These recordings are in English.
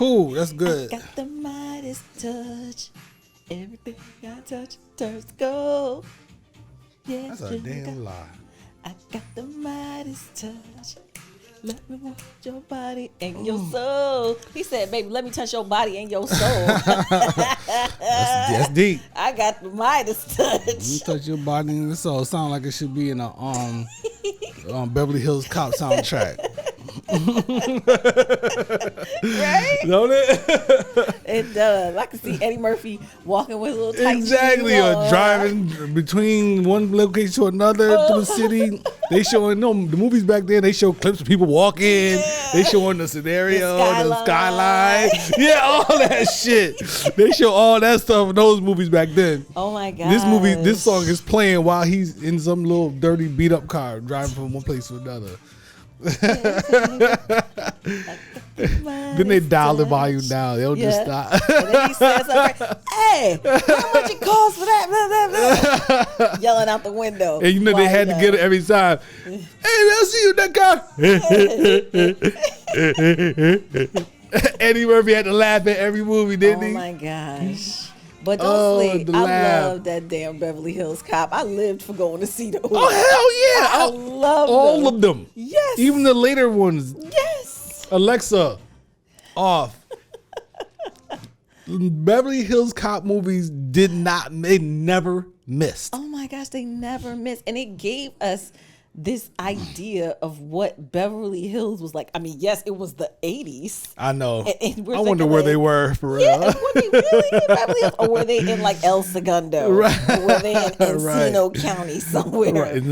cool. That's good. Got the Midas touch. Everything I touch turns to gold. Yeah, That's a damn lie. I got the Midas touch. Let me watch your body and your soul. He said, baby, let me touch your body and your soul. That's deep. I got the Midas touch. You touch your body and your soul. Sound like it should be in a Beverly Hills Cop soundtrack. Right? Don't it? It does. I can see Eddie Murphy walking with a little tight Exactly. jeans Or on. driving between one location to another through the city. They showing the movies back then. They show clips of people walking. Yeah. They showing the scenario, The skyline. skyline. Yeah, all that shit. They show all that stuff in those movies back then. Oh my God. This song is playing while he's in some little dirty beat up car driving from one place to another. Then they dial the volume down. They don't just stop. And then he says, hey, how much it costs for that? Blah, blah, blah. Yelling out the window. And you know they had to get it every time. Hey, I'll see you in that car. Eddie Murphy had to laugh at every movie, didn't he? Oh my gosh. But don't sleep. I love that damn Beverly Hills Cop. I lived for going to see those. Oh, hell yeah. I love all of them. Yes. Even the later ones. Yes. Alexa, off. Beverly Hills Cop movies they never missed. Oh my gosh, they never missed. And it gave us this idea of what Beverly Hills was like. I mean, yes, it was the 80s. I know. And I wonder where they were for real. Yeah, were they really in Beverly Hills? Or were they in like El Segundo? Right. Or were they in Encino County somewhere? Right.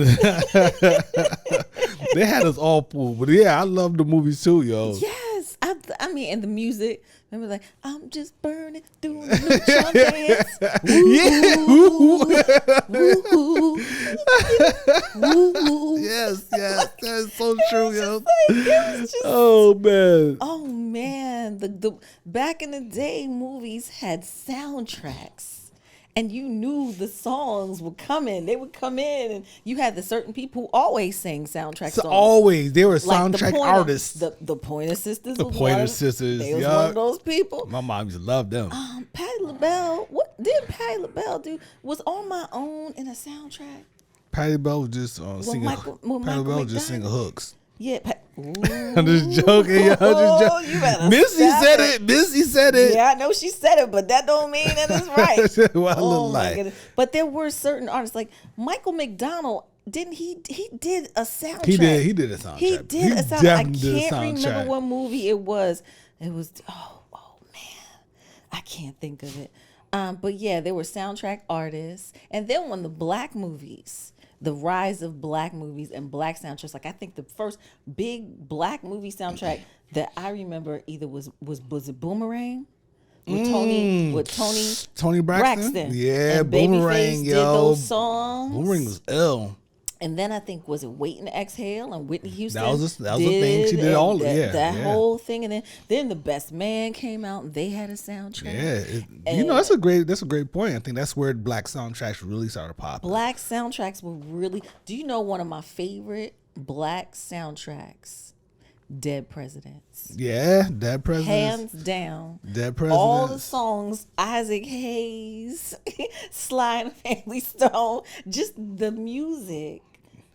They had us all fooled. But yeah, I love the movies too, yo. Yes. I mean, and the music. Remember, like, I'm just burning, doing the neutron dance. Yes, that's so true, yo. Just, oh man. Oh man, the back in the day, movies had soundtracks. And you knew the songs were coming. They would come in, and you had the certain people who always sang soundtrack songs. Always, they were Like soundtrack artists. The Pointer Sisters. The Pointer Sisters. They was one of those people. My mom used to love them. Patti LaBelle. What did Patti LaBelle do? Was On My Own in a soundtrack? Patti LaBelle was just singing. Patti LaBelle was just singing hooks. Yeah. I'm just joking. Yo, Missy said it. Missy said it. Yeah, I know she said it, but that don't mean that it's right. What I look like. Goodness. But there were certain artists like Michael McDonald. Didn't he did a soundtrack? He did a soundtrack. He did a soundtrack. I can't remember what movie it was. It was oh man, I can't think of it. But yeah, there were soundtrack artists, and then when the black movies. The rise of black movies and black soundtracks. Like I think the first big black movie soundtrack that I remember either was it Boomerang with Tony Braxton. Yeah, and Boomerang, Babyface yo. did those songs. Boomerang was ill. And then I think was it Wait and Exhale and Whitney Houston. That was the thing. She did all of it. That whole thing, and then The Best Man came out and they had a soundtrack. Yeah, that's a great point. I think that's where black soundtracks really started popping. Black soundtracks were really. Do you know one of my favorite black soundtracks? Dead Presidents. Yeah, Dead Presidents. Hands down. Dead Presidents. All the songs, Isaac Hayes, Sly and Family Stone, just the music.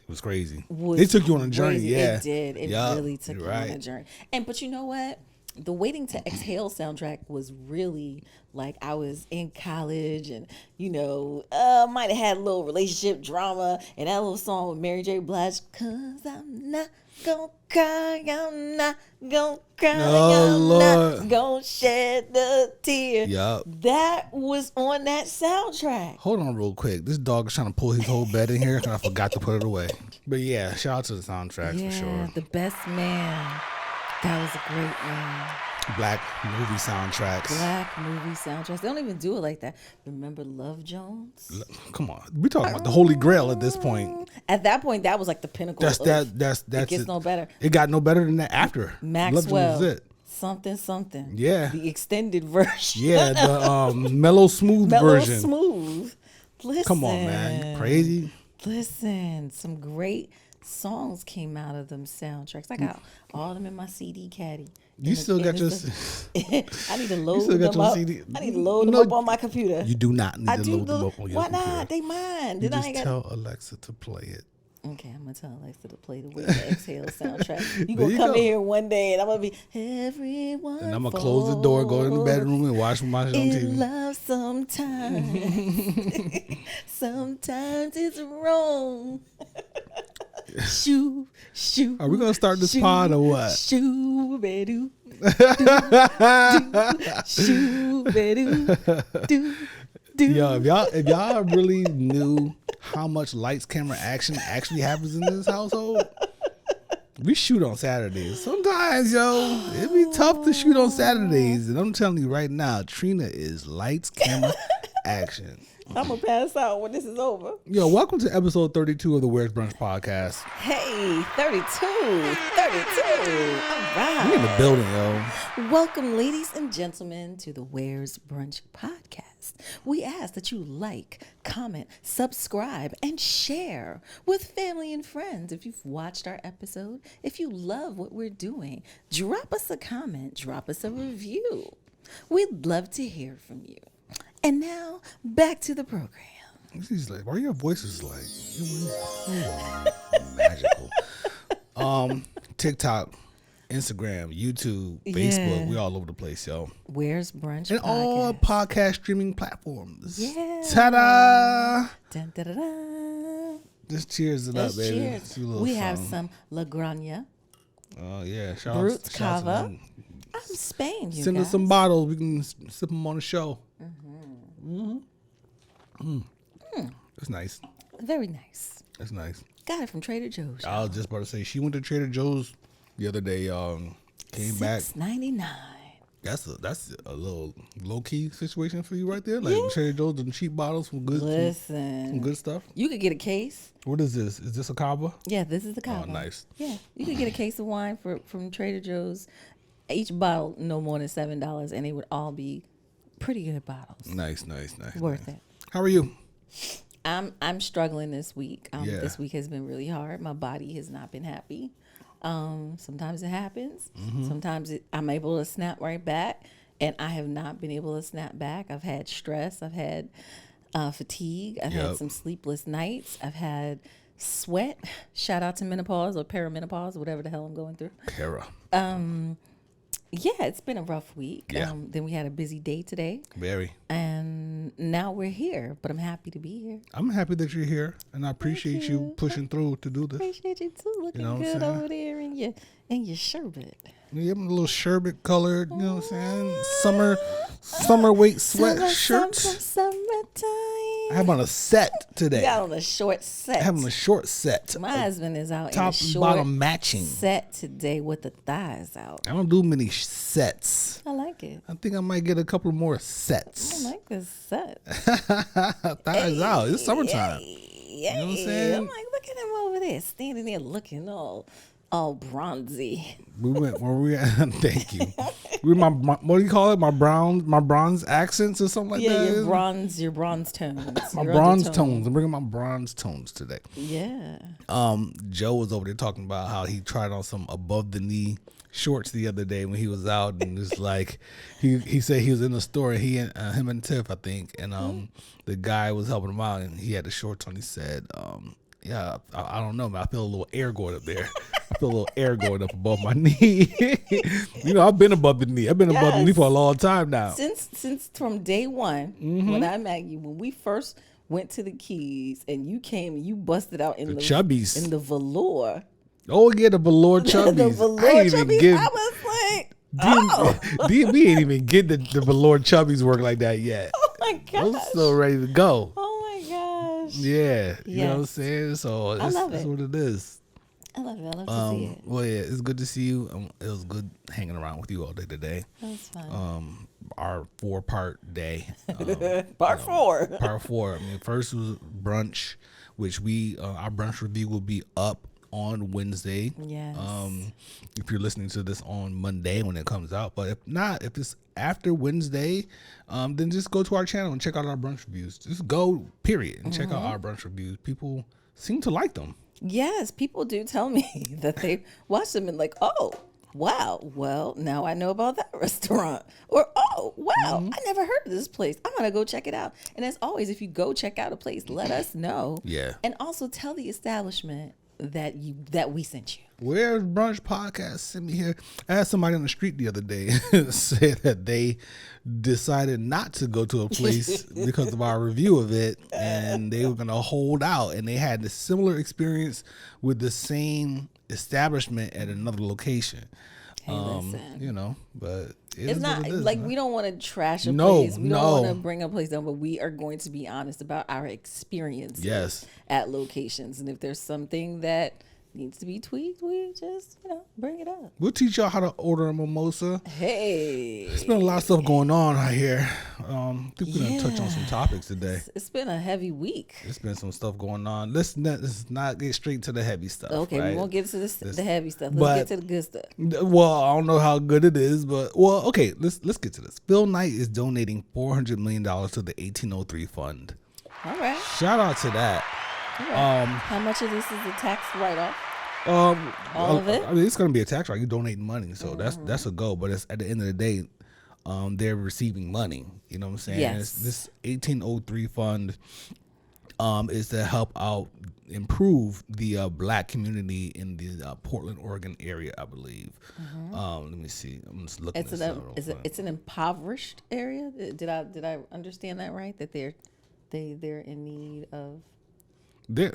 It was crazy. They took you on a journey, yeah. It did. It really took you on a journey. But you know what? The Waiting to Exhale soundtrack was really like I was in college and, might have had a little relationship drama and that little song with Mary J. Blige, 'cause I'm not gonna cry, I'm not gonna cry, I'm not gonna shed the tear. Yup. That was on that soundtrack. Hold on real quick. This dog is trying to pull his whole bed in here and I forgot to put it away. But yeah, shout out to the soundtracks for sure. The Best Man. That was a great one. Black movie soundtracks. They don't even do it like that. Remember Love Jones? Come on. We're talking about the Holy Grail at this point. At that point, that was like the pinnacle. It gets no better. It got no better than that after. Maxwell. Love Jones was it. Something. Yeah. The extended version. Yeah, the mellow smooth version. Mellow smooth. Listen. Come on, man. You crazy? Listen, some great songs came out of them soundtracks. I got all of them in my CD caddy. You still got your. I need to load them up. CD? I need to load them up on my computer. You do not need to load them up on your computer. Why not? They mine. You just tell Alexa to play it. Okay, I'm gonna tell Alexa to play the Wake the Exhale soundtrack. You gonna come in here one day and I'm gonna be everyone. And I'm gonna close the door, go in the bedroom, and watch my show on TV. Love sometimes, sometimes it's wrong. Shoo, shoo. Are we gonna start this pod or what? Shoo, be-doo, shoo, be-doo, do. Yo, if y'all really knew how much lights, camera, action actually happens in this household, we shoot on Saturdays. Sometimes, yo, it'd be tough to shoot on Saturdays. And I'm telling you right now, Trina is lights, camera, action. I'm going to pass out when this is over. Yo, welcome to episode 32 of the Where's Brunch podcast. Hey, 32. All right. We in the building, yo. Welcome, ladies and gentlemen, to the Where's Brunch podcast. We ask that you like, comment, subscribe, and share with family and friends. If you've watched our episode, if you love what we're doing, drop us a comment, drop us a review. We'd love to hear from you. And now, back to the program. She's like, why your voice is like magical. TikTok, Instagram, YouTube, Facebook, we all over the place, yo. Where's Brunch and podcast? All podcast streaming platforms. Yeah. Ta-da! Dun, da, da, da. Just cheers it up, baby. Cheers. We have some La Granja. Oh, yeah. Brut Cava. I'm Spain, you Send guys. us some bottles. We can sip them on the show. It's nice. Very nice. It's nice. Got it from Trader Joe's. I was just about to say, she went to Trader Joe's the other day. Came back. $6.99. That's a little low key situation for you right there. Like Trader Joe's, the cheap bottles from good. Some good stuff. You could get a case. What is this? Is this a Cava? Yeah, this is the Cava. Oh, nice. Yeah, you could get a case of wine from Trader Joe's. Each bottle no more than $7, and they would all be pretty good bottles. Nice. Worth it. How are you? I'm struggling this week. Yeah. This week has been really hard. My body has not been happy. Sometimes it happens. Sometimes I'm able to snap right back, and I have not been able to snap back. I've had stress. I've had fatigue. I've had some sleepless nights. I've had sweat. Shout out to menopause or perimenopause, whatever the hell I'm going through. Yeah, it's been a rough week. Yeah. Then we had a busy day today. Very. And now we're here, but I'm happy to be here. I'm happy that you're here, and I appreciate you pushing through to do this. Appreciate you too. Looking good over there in your sherbet. Yeah, I'm a little sherbet colored, you know what I'm saying? Summer weight sweat shirt. Summertime. I have on a set today. You got on a short set. I have on a short set. My husband is out top in a short and bottom matching set today with the thighs out. I don't do many sets. I like it. I think I might get a couple more sets. I like this set. Thighs out. It's summertime. Yeah. You know what I'm saying? I'm like, look at him over there, standing there looking all bronzy. We went where we at? Thank you. We my what do you call it? My bronze accents or something like that. Yeah, your bronze tones. My bronze tones. I'm bringing my bronze tones today. Yeah. Joe was over there talking about how he tried on some above the knee shorts the other day when he was out, and it's like he said he was in the store, and him and Tiff, I think, and the guy was helping him out, and he had the shorts on. He said, yeah, I don't know, man. I feel a little air going up there. I feel a little air going up above my knee. You know, I've been above the knee. I've been above the knee for a long time now. Since from day one, when I met you, when we first went to the Keys, and you came and you busted out in the chubbies, in the velour. Oh yeah, the velour chubbies. The velour chubbies. I was like, we ain't even get the velour chubbies work like that yet. Oh my gosh. I'm still ready to go. Oh my gosh. Yeah. You know what I'm saying? So that's what it is. I love it. I love to see it. Well, yeah, it's good to see you. It was good hanging around with you all day today. That was fun. Our 4-part day. Part 4. Part 4. I mean, first was brunch, which our brunch review will be up on Wednesday. Yes. If you're listening to this on Monday when it comes out, but if not, if it's after Wednesday, then just go to our channel and check out our brunch reviews. Just go, period, and check out our brunch reviews. People seem to like them. Yes, people do tell me that they watch them and like, oh, wow, well, now I know about that restaurant. Or, oh, wow, I never heard of this place. I'm going to go check it out. And as always, if you go check out a place, let us know. Yeah. And also tell the establishment that we sent you. Where's Brunch Podcast? Send me here. I had somebody on the street the other day say that they decided not to go to a place because of our review of it, and they were going to hold out. And they had a similar experience with the same establishment at another location. Hey, listen. You know, but it's not like we don't want to trash a No, place. We no. don't want to bring a place down, but we are going to be honest about our experiences Yes. at locations. And if there's something that needs to be tweaked, we just, bring it up. We'll teach y'all how to order a mimosa. Hey. There's been a lot of stuff going on out here. I think we're going to touch on some topics today. It's been a heavy week. There's been some stuff going on. Let's not get straight to the heavy stuff. Okay, right? we won't get to the heavy stuff. Let's get to the good stuff. Well, I don't know how good it is, but okay, let's get to this. Phil Knight is donating $400 million to the 1803 fund. All right. Shout out to that. All right. How much of this is a tax write-off? All of it? I mean, it's going to be a tax write. You're donating money, so that's a go. But it's, at the end of the day, they're receiving money. You know what I'm saying? Yes. This 1803 fund is to help out improve the black community in the Portland, Oregon area, I believe. Let me see. I'm just looking. It's an impoverished area. Did I understand that right? That they're in need of.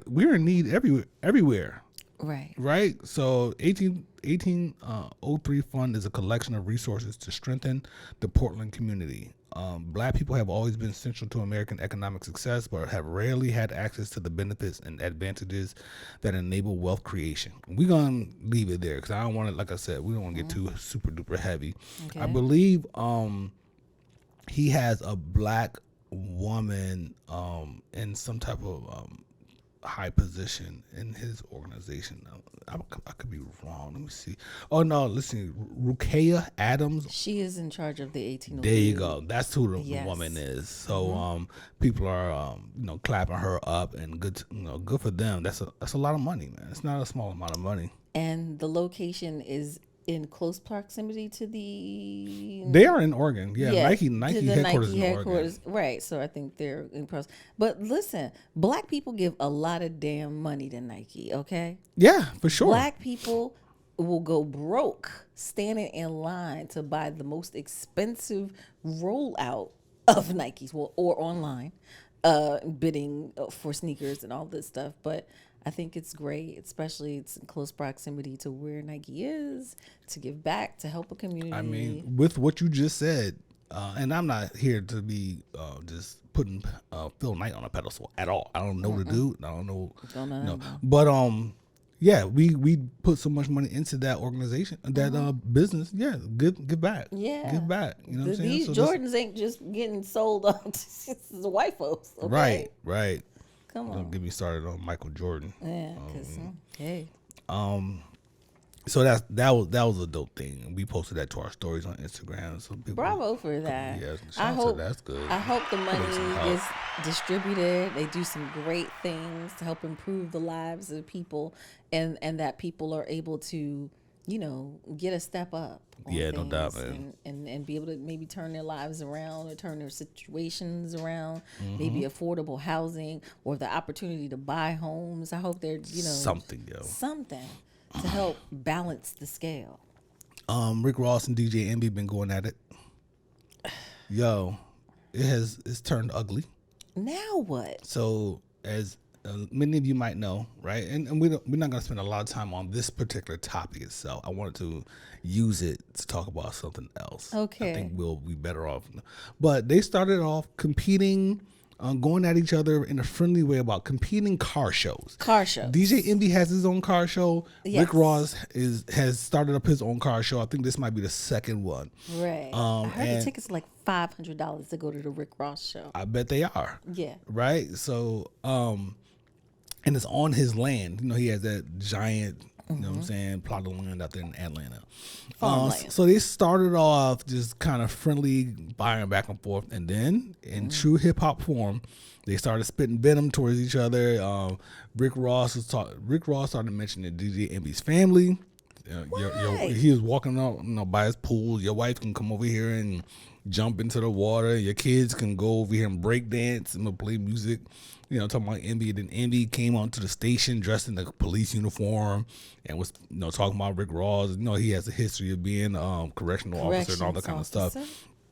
We're in need everywhere. Right. So 1803 Fund is a collection of resources to strengthen the Portland community. Black people have always been central to American economic success, but have rarely had access to the benefits and advantages that enable wealth creation. We're going to leave it there because I don't want to, like I said, we don't want to get too super duper heavy. Okay. I believe he has a black woman in some type of high position in his organization. I could be wrong. Let me see. Oh no, listen, Rukeya Adams. She is in charge of the 1803. There you go. That's who the woman is. So people are clapping her up, and good for them. That's a lot of money, man. It's not a small amount of money. And the location is in close proximity to the. They are in Oregon, Nike headquarters in Oregon, right? So I think they're in process. But listen, black people give a lot of damn money to Nike. Okay. Yeah, for sure. Black people will go broke standing in line to buy the most expensive rollout of Nikes, or online, bidding for sneakers and all this stuff, but. I think it's great, especially it's in close proximity to where Nike is, to give back, to help a community. I mean, with what you just said, and I'm not here to be just putting Phil Knight on a pedestal at all. I don't know the dude. I don't know. But yeah, we put so much money into that organization, that business. Yeah, give back. Yeah, give back. You know what I'm saying? These Jordans ain't just getting sold on to the white folks. Okay? Right. Come on. Don't get me started on Michael Jordan. Yeah, because hey. So that was a dope thing. We posted that to our stories on Instagram. So people, bravo for that. Yeah, that's good. I hope the money is distributed. They do some great things to help improve the lives of people, and that people are able to, get a step up. Yeah, no doubt, man. And be able to maybe turn their lives around or turn their situations around, maybe affordable housing or the opportunity to buy homes. I hope they're, something to help balance the scale. Rick Ross and DJ Envy been going at it. Yo, it's turned ugly. Now what? So as many of you might know, right? And we're not going to spend a lot of time on this particular topic itself. I wanted to use it to talk about something else. Okay. I think we'll be better off. But they started off competing, going at each other in a friendly way about competing car shows. DJ Envy has his own car show. Yes. Rick Ross has started up his own car show. I think this might be the second one. Right. I heard the tickets are like $500 to go to the Rick Ross show. I bet they are. Yeah. Right. So, and it's on his land. He has that giant You know what I'm saying? Plot of land out there in Atlanta. Farmland. So they started off just kind of friendly, firing back and forth, and then in true hip hop form, they started spitting venom towards each other. Rick Ross started mentioning DJ Envy's family. He was walking out, by his pool. Your wife can come over here and jump into the water. Your kids can go over here and break dance and play music. Talking about Envy. Then Envy came onto the station dressed in the police uniform and was, talking about Rick Ross. He has a history of being correctional officer and all that kind of stuff.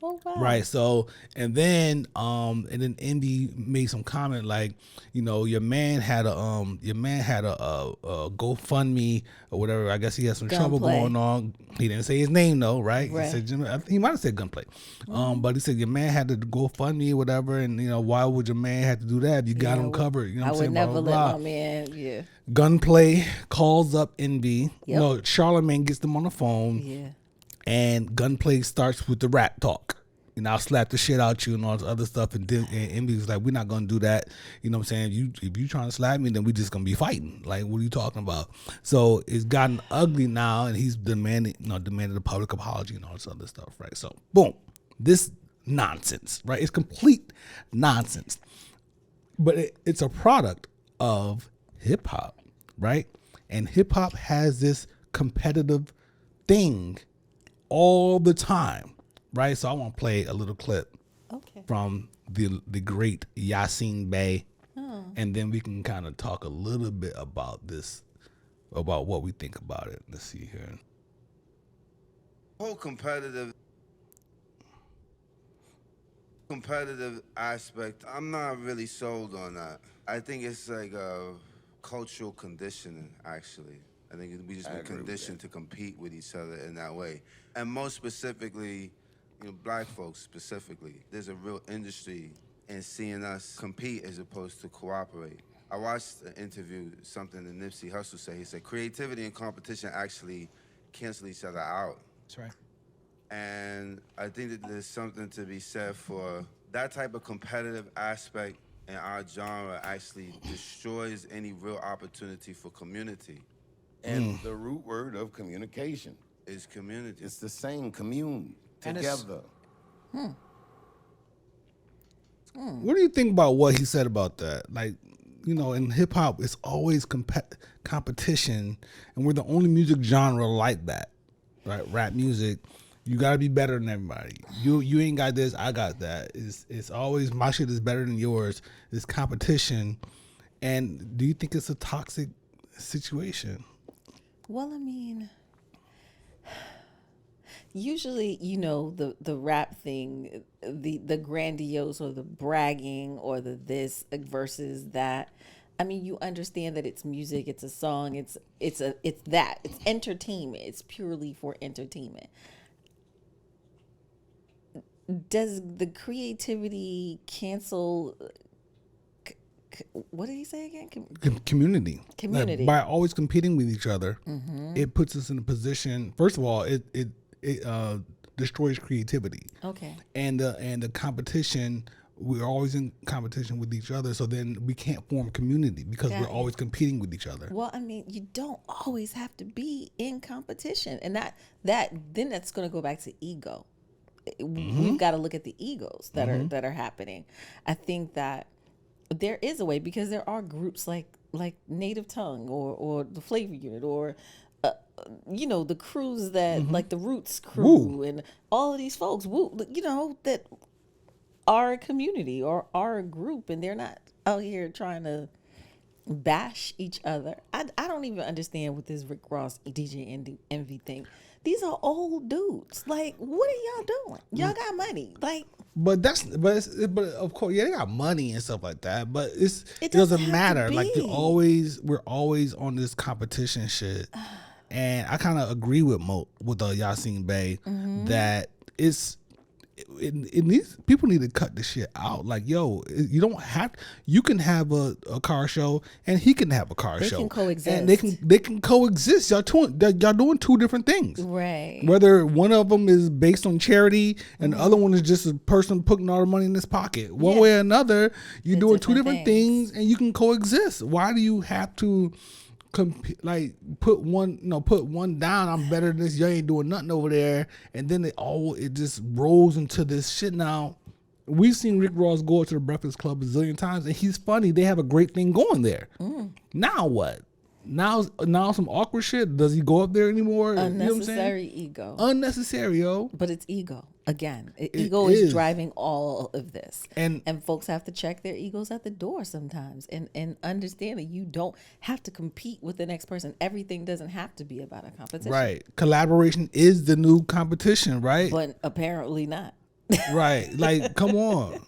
Oh, wow. Right. So, and then Envy made some comment like, your man had a GoFundMe or whatever. I guess he had some trouble going on. He didn't say his name though, right? He said, he might have said gunplay. But he said your man had to GoFundMe or whatever, and why would your man have to do that if you got him covered? I would never let my man. Yeah. Gunplay calls up Envy. Yep. Charlemagne gets them on the phone. Yeah. And Gunplay starts with the rap talk. I'll slap the shit out you and all this other stuff. And Envy was like, we're not going to do that. You know what I'm saying? If you trying to slap me, then we just going to be fighting. Like, what are you talking about? So it's gotten ugly now, and he's demanded a public apology and all this other stuff, right? So, boom. This nonsense, right? It's complete nonsense. But it's a product of hip-hop, right? And hip-hop has this competitive thing all the time, right? So I want to play a little clip from the great Yasin Bey, and then we can kind of talk a little bit about what we think about it. Let's see here. Whole competitive aspect, I'm not really sold on that. I think it's like a cultural conditioning, actually. I think we just been conditioned to compete with each other in that way. And most specifically, black folks specifically, there's a real industry in seeing us compete as opposed to cooperate. I watched an interview, something that Nipsey Hussle said. He said, creativity and competition actually cancel each other out. That's right. And I think that there's something to be said for that type of competitive aspect in our genre actually destroys any real opportunity for community. And the root word of communication is community. It's the same, commune, together. What do you think about what he said about that? Like, in hip hop, it's always competition, and we're the only music genre like that, right? Rap music, you gotta be better than everybody. You ain't got this, I got that. It's always my shit is better than yours. It's competition, and do you think it's a toxic situation? Well, I mean, usually, the rap thing, the grandiose or the bragging or the this versus that. I mean, you understand that it's music, it's a song, it's entertainment. It's purely for entertainment. Does the creativity cancel? What did he say again? Community. Community. Like, by always competing with each other, it puts us in a position. First of all, it destroys creativity. Okay. And the competition, we're always in competition with each other. So then we can't form community because we're always competing with each other. Well, I mean, you don't always have to be in competition, and then that's going to go back to ego. We've got to look at the egos that are happening. I think that there is a way, because there are groups like Native Tongue or the Flavor Unit or the crews that like the Roots crew and all of these folks that are a community or are a group, and they're not out here trying to bash each other. I don't even understand what this Rick Ross DJ Envy thing. These are old dudes. Like, what are y'all doing? Y'all got money. Like, but of course, they got money and stuff like that. But it doesn't matter. Like, we're always on this competition shit. And I kind of agree with Yasin Bey that it needs, people need to cut this shit out. Like, yo, you can have a car show and he can have a car show. They can coexist. And they can coexist. Y'all doing two different things. Right. Whether one of them is based on charity and the other one is just a person putting all the money in his pocket. One way or another, you're doing two different things and you can coexist. Why do you have to put one down. I'm better than this. You ain't doing nothing over there. And then it just rolls into this shit. Now we've seen Rick Ross go to the Breakfast Club a zillion times, and he's funny. They have a great thing going there. Now what? Now some awkward shit. Does he go up there anymore? Unnecessary ego. Unnecessary, yo. But it's ego. Again, ego is driving all of this. And folks have to check their egos at the door sometimes and understand that you don't have to compete with the next person. Everything doesn't have to be about a competition. Right. Collaboration is the new competition, right? But apparently not. Right. Like, come on.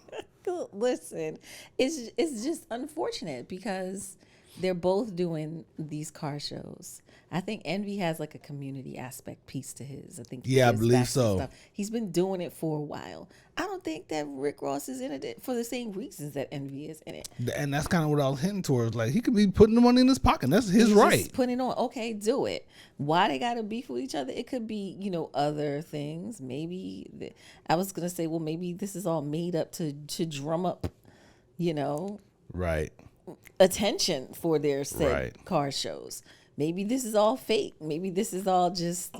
Listen, it's just unfortunate because they're both doing these car shows. I think Envy has like a community aspect piece to his. I believe so. He's been doing it for a while. I don't think that Rick Ross is in it for the same reasons that Envy is in it. And that's kind of what I was hinting towards. Like, he could be putting the money in his pocket. That's his right. Just putting it on. Okay, do it. Why they got to beef with each other? It could be, other things. Maybe I was gonna say, well, maybe this is all made up to drum up, right, attention for their said car shows. Maybe this is all fake. Maybe this is all just,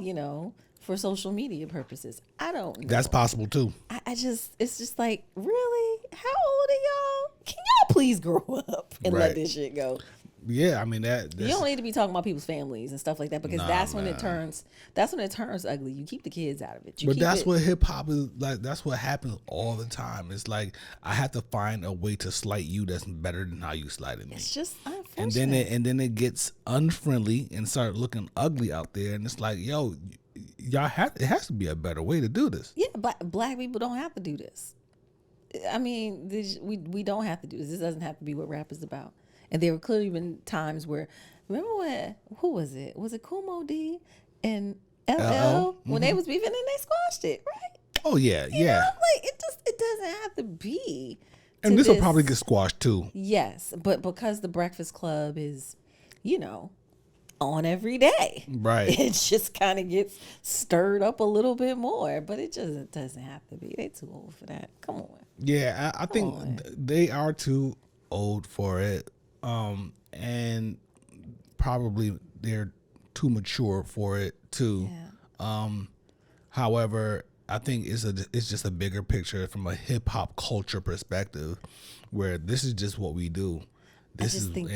for social media purposes. I don't know. That's possible too. It's just like, really? How old are y'all? Can y'all please grow up and let this shit go? Yeah, I mean you don't need to be talking about people's families and stuff like that because that's when it turns ugly. You keep the kids out of it. But that's what hip hop is like. That's what happens all the time. It's like I have to find a way to slight you that's better than how you slighted me. It's just unfortunate. And then it gets unfriendly and start looking ugly out there. And it's like, yo, it has to be a better way to do this. Yeah, but black people don't have to do this. I mean, we don't have to do this. This doesn't have to be what rap is about. And there were clearly been times where, remember who was it? Was it Kumo D and LL when they was beefing and they squashed it, right? Oh yeah, yeah. Like it doesn't have to be. And this will probably get squashed too. Yes, but because the Breakfast Club is, on every day, right? It just kind of gets stirred up a little bit more, but it just doesn't have to be. They too old for that. Come on. Yeah, I think they are too old for it. And probably they're too mature for it too. Yeah. However, I think it's just a bigger picture from a hip hop culture perspective, where this is just what we do. I think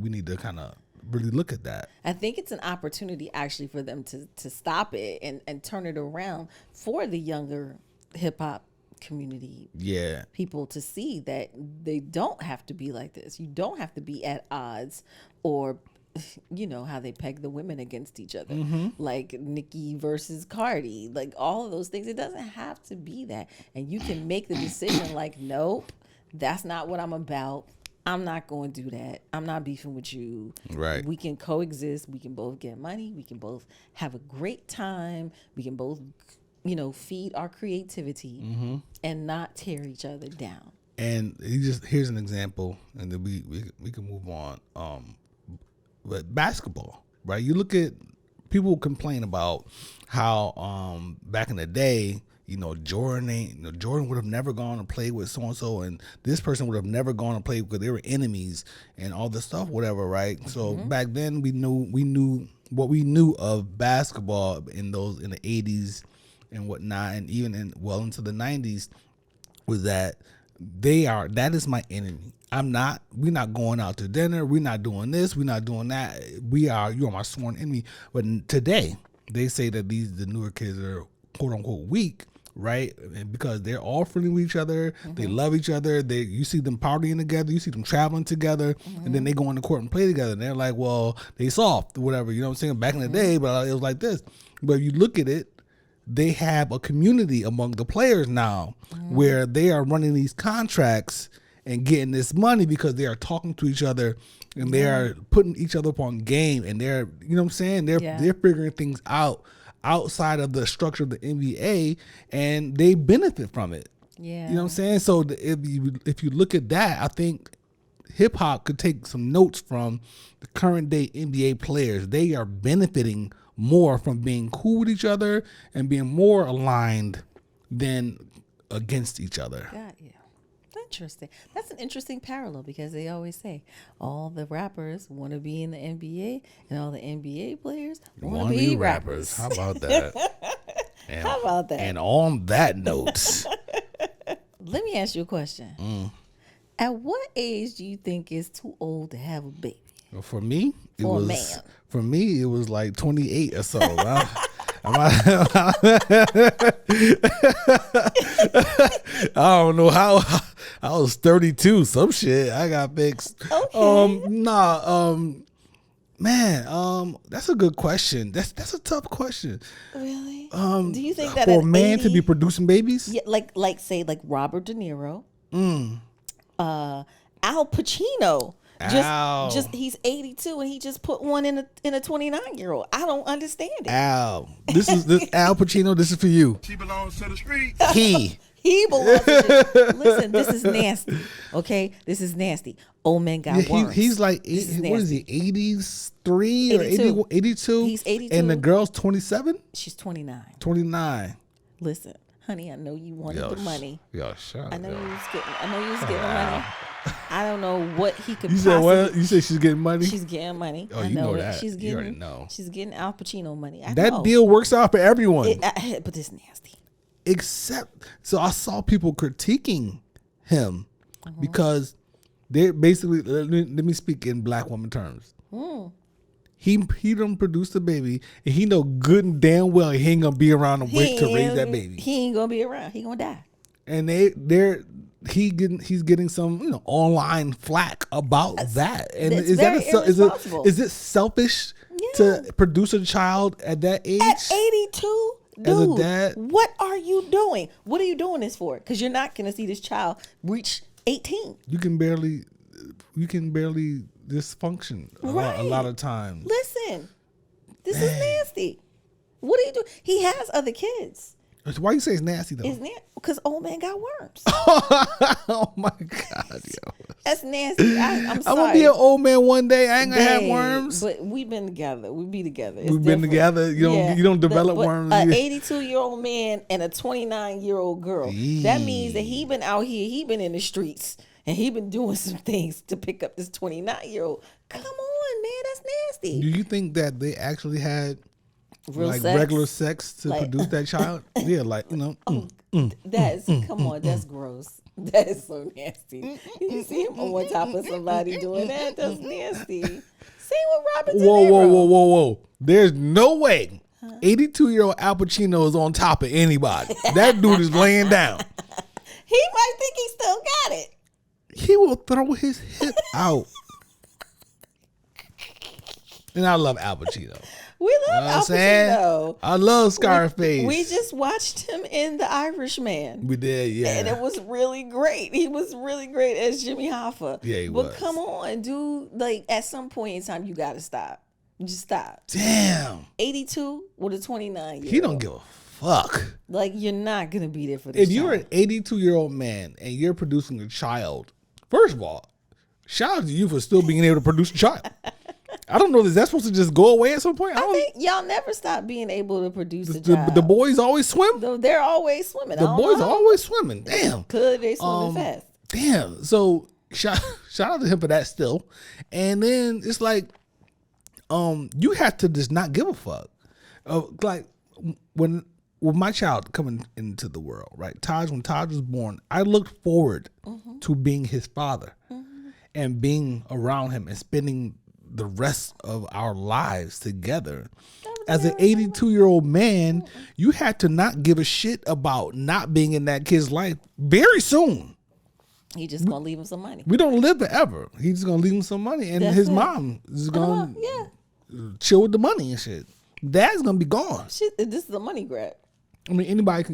we need to kind of really look at that. I think it's an opportunity actually for them to stop it and turn it around for the younger hip hop community people to see that they don't have to be like this. You don't have to be at odds or how they peg the women against each other, like Nicki versus Cardi, like all of those things. It doesn't have to be that. And you can make the decision like, nope, that's not what I'm about. I'm not going to do that. I'm not beefing with you. Right. We can coexist. We can both get money. We can both have a great time. We can both feed our creativity and not tear each other down. And here's an example, and then we can move on. But basketball, right? You look at people complain about how back in the day, Jordan would have never gone and played with so and so, and this person would have never gone and played because they were enemies and all this stuff, whatever, right? So back then we knew what we knew of basketball in the 80s. And whatnot, and even into the 90s, was that that is my enemy. We're not going out to dinner, we're not doing this, we're not doing that. You're my sworn enemy. But today they say that the newer kids are quote unquote weak, right? And because they're all friendly with each other, they love each other, you see them partying together, you see them traveling together, and then they go on the court and play together, and they're like, well, they soft, whatever, you know what I'm saying? Back in the day, but it was like this. But if you look at it, they have a community among the players now where they are running these contracts and getting this money because they are talking to each other and they are putting each other up on game, and they're, you know what I'm saying? They're figuring things out outside of the structure of the NBA, and they benefit from it. Yeah. You know what I'm saying? So if you look at that, I think hip hop could take some notes from the current day NBA players. They are benefiting more from being cool with each other and being more aligned than against each other. God, yeah. Interesting. That's an interesting parallel because they always say all the rappers want to be in the NBA and all the NBA players want to be rappers. How about that? How about that? And on that note, let me ask you a question. At what age do you think is too old to have a baby? For me, For a man. For me, it was like 28 or so. I don't know how I was 32, some shit. I got fixed. Okay. Man, that's a good question. That's a tough question. Really? Do you think that for at a man 80, to be producing babies? Yeah, like say Robert De Niro, Al Pacino. Just he's 82 and he just put one in a 29-year-old. I don't understand it. Al, this Al Pacino. This is for you. She belongs to the street. He belongs to this. Listen, this is nasty. Okay, this is nasty. Old man got worms. He's like, what is he? 83 or 82? He's 82. And the girl's 27. She's 29. 29. Listen, honey, I know you wanted the money. Yo, shut up. I know you was getting money. I don't know what he could. You said what? You said she's getting money. She's getting money. Oh, I you know it. that. She's getting. You already know. She's getting Al Pacino money. That deal works out for everyone. But it's nasty. Except, so I saw people critiquing him because they're basically. Let me speak in black woman terms. He done produced a baby, and he know good and damn well he ain't gonna be around to wait to raise that baby. He ain't gonna be around. He gonna die. And he's getting some online flack about that. And is it selfish to produce a child at that age? At 82, dude, as a dad, what are you doing? What are you doing this for? Because you're not gonna see this child reach 18. You can barely dysfunction a lot of times. Listen, this is nasty. What are you doing? He has other kids. Why you say it's nasty though? It's nasty because old man got worms. Oh my God, yo. That's nasty. I'm sorry. I'm gonna be an old man one day. I ain't gonna have worms. But we've been together. We be together. We've been together. You don't develop worms. An 82-year-old man and a 29-year-old girl. That means that he been out here. He been in the streets and he been doing some things to pick up this 29-year-old. Come on, man. That's nasty. Do you think that they actually had Real sex? regular sex to produce that child? Yeah, That's come on, that's gross. That is so nasty. You see him on top of somebody doing that? That's nasty. Same with Robert De Niro. Whoa. There's no way 82-year-old Al Pacino is on top of anybody. That dude is laying down. He might think he still got it. He will throw his hip out. And I love Al Pacino. We love Al Pacino. I love Scarface. We just watched him in The Irishman. We did, yeah. And it was really great. He was really great as Jimmy Hoffa. Yeah, he was. But come on, dude. Like, at some point in time, you got to stop. Just stop. Damn. 82 with a 29-year-old. He don't give a fuck. Like, you're not going to be there for this If you're an 82-year-old man and you're producing a child, first of all, shout out to you for still being able to produce a child. I don't know, is that supposed to just go away at some point? I think y'all never stop being able to produce a child. The boys always swim? They're always swimming. The boys are always swimming. Damn. Could they swimming fast? Damn. So shout out to him for that still. And then it's like, you have to just not give a fuck. Like when my child coming into the world, right? When Taj was born, I looked forward to being his father and being around him and spending the rest of our lives together. As an 82-year-old man, you had to not give a shit about not being in that kid's life very soon. He just gonna leave him some money. We don't live forever. He's just gonna leave him some money, and his mom is gonna chill with the money and shit. Dad's gonna be gone. Shit, this is a money grab. I mean,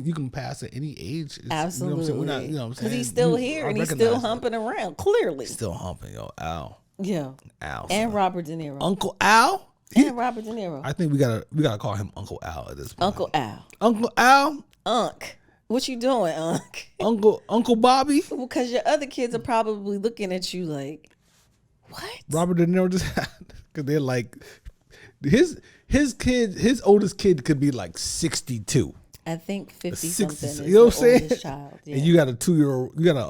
you can pass at any age. Absolutely. You know what I'm saying? We're not, you know what I'm saying? Because he's still here and he's still humping around. Clearly, he's still humping, yo. Al. Yeah. Al. And Robert De Niro. Uncle Al? And Robert De Niro. I think we gotta call him Uncle Al at this point. Uncle Al. Uncle Al? Unc. What you doing, Unc? Uncle Bobby? Because your other kids are probably looking at you like, what? Robert De Niro just had, because they're like, his oldest kid could be like 62. I think 50 60, something is you know what the I'm saying? oldest child. Yeah. And you got a 2-year-old, you got a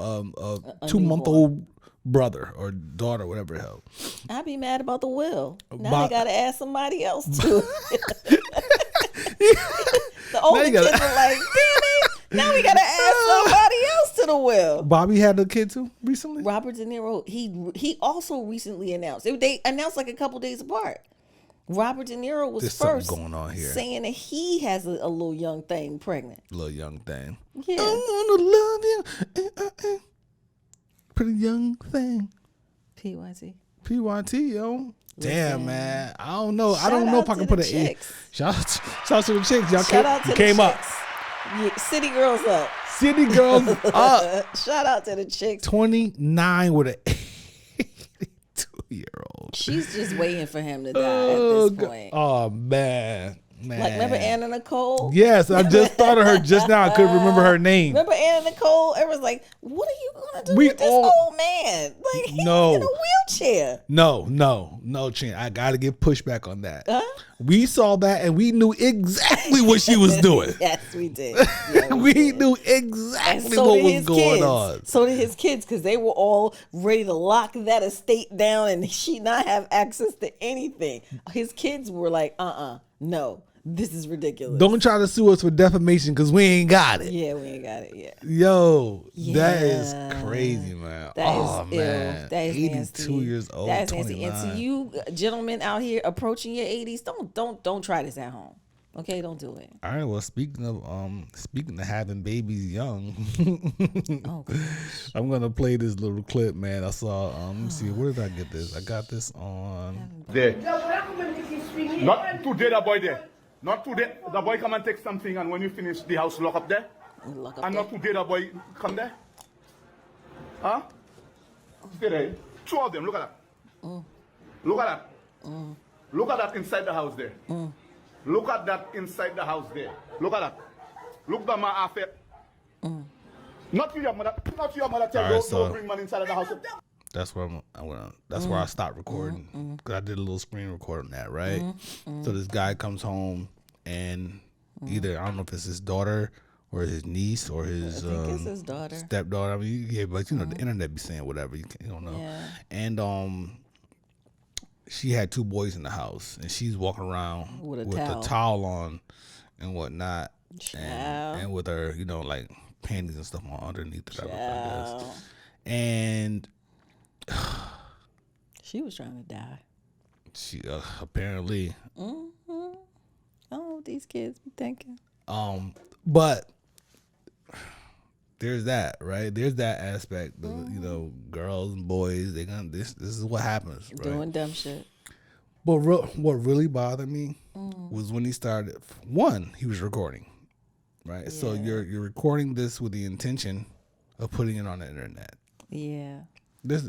A 2-month-old brother or daughter, whatever the hell. I'd be mad about the will. Now But- they got to add somebody else to it. The older you gotta- kids are like, damn it. Now we got to add somebody else to the will. Bobby had a kid too recently. Robert De Niro, he also recently announced. They announced like a couple days apart. Robert De Niro was There's something first going on here. saying that he has a little young thing pregnant. Little young thing. Yeah. I wanna love you. Pretty young thing. PYT. PYT, yo. Damn, Listen. man. I don't know. I Shout don't know out if I to can the put an E. chicks. Shout out to the chicks. Y'all Shout out to the came up. chicks. Yeah, City Girls up. City girls up. Shout out to the chicks. 29 with an 82-year-old. She's just waiting for him to die at this point. Oh, man. Like, remember Anna Nicole? Yes, I just thought of her just now. I couldn't remember her name. Remember Anna Nicole? Everyone's like, what are you going to do We with this all- old man? Like, he's No. in a wheelchair. No, Chin. I got to get pushback on that. Huh? We saw that and we knew exactly what she was doing. Yes, we did. Yeah, we did. knew And exactly so what did was his going kids. on. So did his kids, because they were all ready to lock that estate down and she not have access to anything. His kids were like, no, this is ridiculous. Don't try to sue us for defamation because we ain't got it. Yeah, we ain't got it yet. Yo, that Yeah. is crazy, man. That is oh, ill. man. That is 82 nasty. years old, That is 29. nasty. And to you gentlemen out here approaching your 80s, don't try this at home. Okay, don't do it. All right, well, speaking of having babies young, Oh gosh. I'm gonna play this little clip, man. I saw let me see, where did I get this? I got this on There. Not today, the boy there. Not today. The boy come and take something, and when you finish the house, lock up there. Look up And there. not today, the boy come there. Huh? Stay there. Two of them. Look at that. Look at that. Look at that inside the house there. Look at that inside the house there. Look at that. Look at my affair. Not to your mother. Not to your mother. Tell All right, don't so- bring money inside of the house. that's where that's where I stopped recording. 'Cause I did a little screen record on that, right? So this guy comes home and either I don't know if it's his daughter or his niece or his, I think it's his daughter. stepdaughter. I mean, yeah, but you know the internet be saying whatever you don't know. Yeah. And she had 2 boys in the house, and she's walking around With a the towel. towel on and whatnot, Child. and with her, like panties and stuff on underneath it. I Child. guess. And She was trying to die. she apparently, Oh, these kids be thinking. but there's that, right? There's that aspect of girls and boys. They gonna this is what happens, right? Doing dumb shit. But what really bothered me was when he started. One, he was recording, right? So Yeah. you're recording this with the intention of putting it on the internet. Yeah. This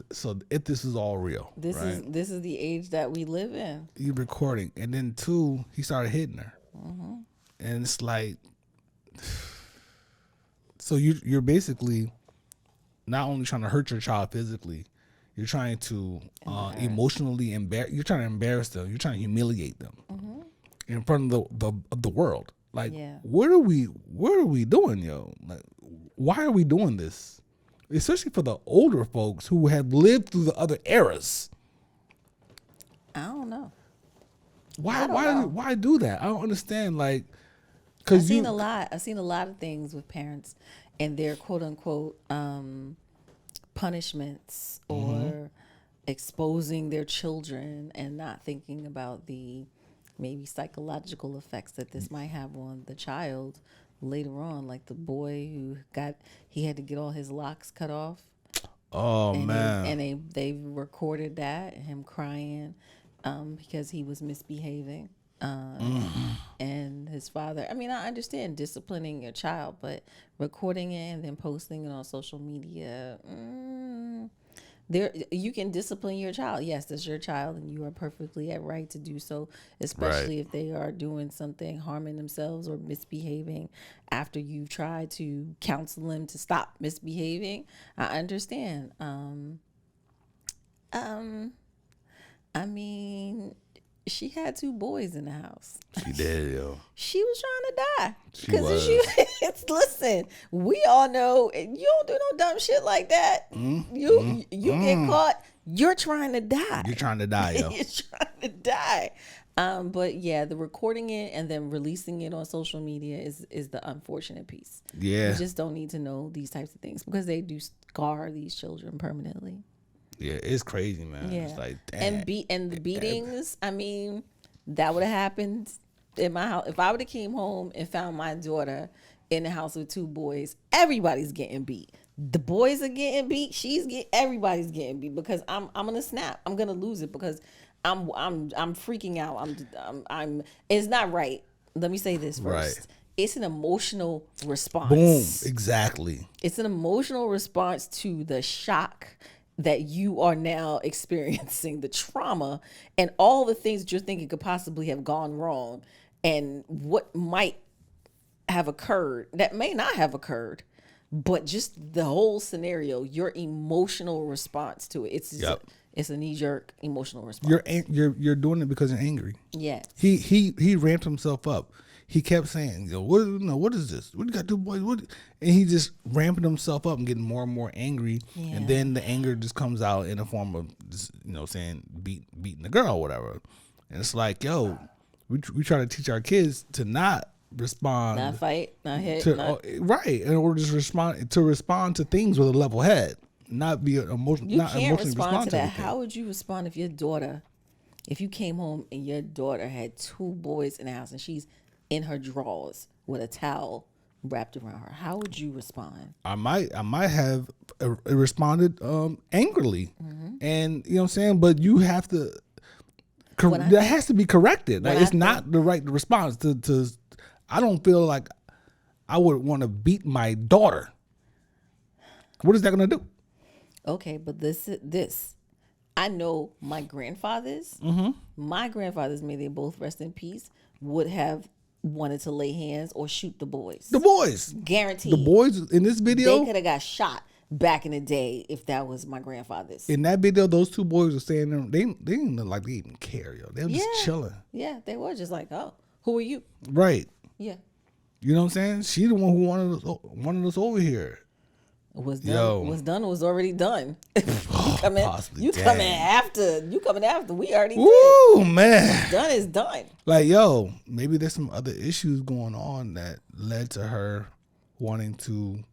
is all real. This right? is the age that we live in. You're recording, and then 2, he started hitting her, Mm-hmm. and it's like, so you're basically not only trying to hurt your child physically, you're trying to emotionally You're trying to embarrass them. You're trying to humiliate them in front of the world. Like, Yeah. what are we doing, yo? Like, why are we doing this? Especially for the older folks who have lived through the other eras. I don't know. Why do that? I don't understand. Like, I've because seen a lot. I've seen a lot of things with parents and their quote unquote punishments or exposing their children and not thinking about the maybe psychological effects that this might have on the child later on. Like the boy who he had to get all his locks cut off. Oh And man, they recorded that, him crying because he was misbehaving. And his father, I mean, I understand disciplining your child, but recording it and then posting it on social media, you can discipline your child. Yes, that's your child, and you are perfectly at right to do so, especially if they are doing something, harming themselves or misbehaving after you've tried to counsel them to stop misbehaving. I understand. I mean, She had 2 boys in the house. She did, yo. She was trying to die. She was. Listen, we all know you don't do no dumb shit like that. You get caught, you're trying to die. You're trying to die, yo. You're trying to die. But yeah, the recording it and then releasing it on social media is the unfortunate piece. Yeah. You just don't need to know these types of things because they do scar these children permanently. Yeah, it's crazy, man. Yeah. It's like, damn. And the beatings, I mean, that would have happened in my house. If I would have came home and found my daughter in the house with 2 boys, everybody's getting beat. The boys are getting beat. Everybody's getting beat because I'm gonna snap. I'm gonna lose it because I'm freaking out. I'm. It's not right. Let me say this first. Right. It's an emotional response. Boom. Exactly. It's an emotional response to the shock that you are now experiencing, the trauma and all the things that you're thinking could possibly have gone wrong and what might have occurred that may not have occurred, but just the whole scenario, your emotional response to it. It's a knee-jerk emotional response. You're doing it because you're angry. Yes. He ramped himself up. He kept saying, what is this? What you got 2 boys? What? And he just ramping himself up and getting more and more angry. Yeah. And then the anger just comes out in the form of, just, saying beating the girl or whatever. And it's like, yo, we try to teach our kids to not respond. Not fight, not hit. Right. In order to respond to things with a level head. Not be emotional. You not can't emotionally respond to that. everything. How would you respond if you came home and your daughter had 2 boys in the house and she's in her drawers with a towel wrapped around her? How would you respond? I might have responded angrily, and you know what I'm saying. But you have to. That has to be corrected. Like, it's not the right response to. I don't feel like I would want to beat my daughter. What is that going to do? Okay, but this. I know my grandfathers. My grandfathers, may they both rest in peace, would have wanted to lay hands or shoot the boys. The boys. Guaranteed. The boys in this video. They could have got shot back in the day if that was my grandfathers. In that video, those 2 boys were standing there. They didn't look like they even care, yo. They were just chilling. Yeah, they were just like, oh, who are you? Right. Yeah. You know what I'm saying? She the one who wanted us over here. Was done was already done. Coming after. You coming after. We already did. Ooh, man. Done is done. Like, yo, maybe there's some other issues going on that led to her wanting to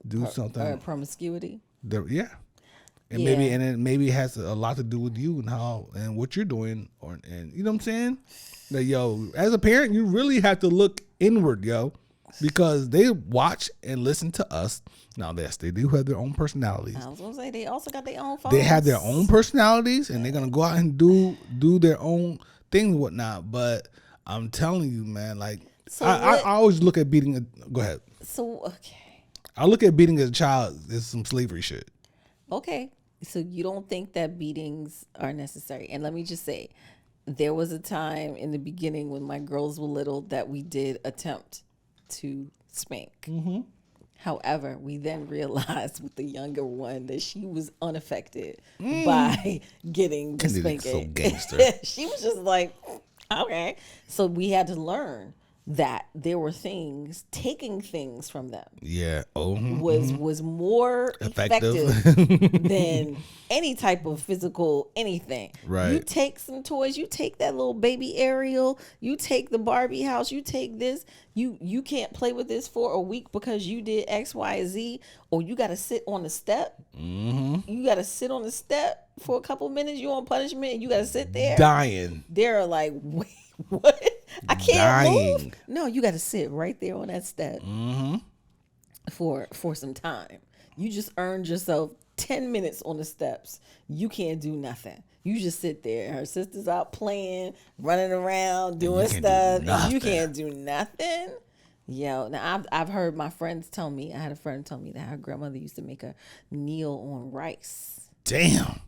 do something. Her promiscuity. Yeah. And maybe it has a lot to do with you and how and what you're doing, and you know what I'm saying? Like, yo, as a parent, you really have to look inward, yo. Because they watch and listen to us. Now, yes, they do have their own personalities. I was gonna say they also got their own phones. They have their own personalities, and they're gonna go out and do their own things and whatnot. But I'm telling you, man, like I always look at beating. Go ahead. So okay. I look at beating as a child as some slavery shit. Okay, so you don't think that beatings are necessary? And let me just say, there was a time in the beginning when my girls were little that we did attempt to spank. However, we then realized with the younger one that she was unaffected by getting the spanking. So gangster. She was just like, okay. So we had to learn that there were things, taking things from them. Yeah. Was more effective than any type of physical anything. Right. You take some toys, you take that little baby Ariel, you take the Barbie house, you take this, you can't play with this for a week because you did X, Y, Z, or you got to sit on the step. You got to sit on the step for a couple minutes. You on punishment and you got to sit there. Dying. They're like, wait, what? I can't move. No, you got to sit right there on that step for some time. You just earned yourself 10 minutes on the steps. You can't do nothing. You just sit there. Her sister's out playing, running around, doing stuff. And you can't do nothing. Yo, now I've heard my friends tell me. I had a friend tell me that her grandmother used to make her kneel on rice. Damn.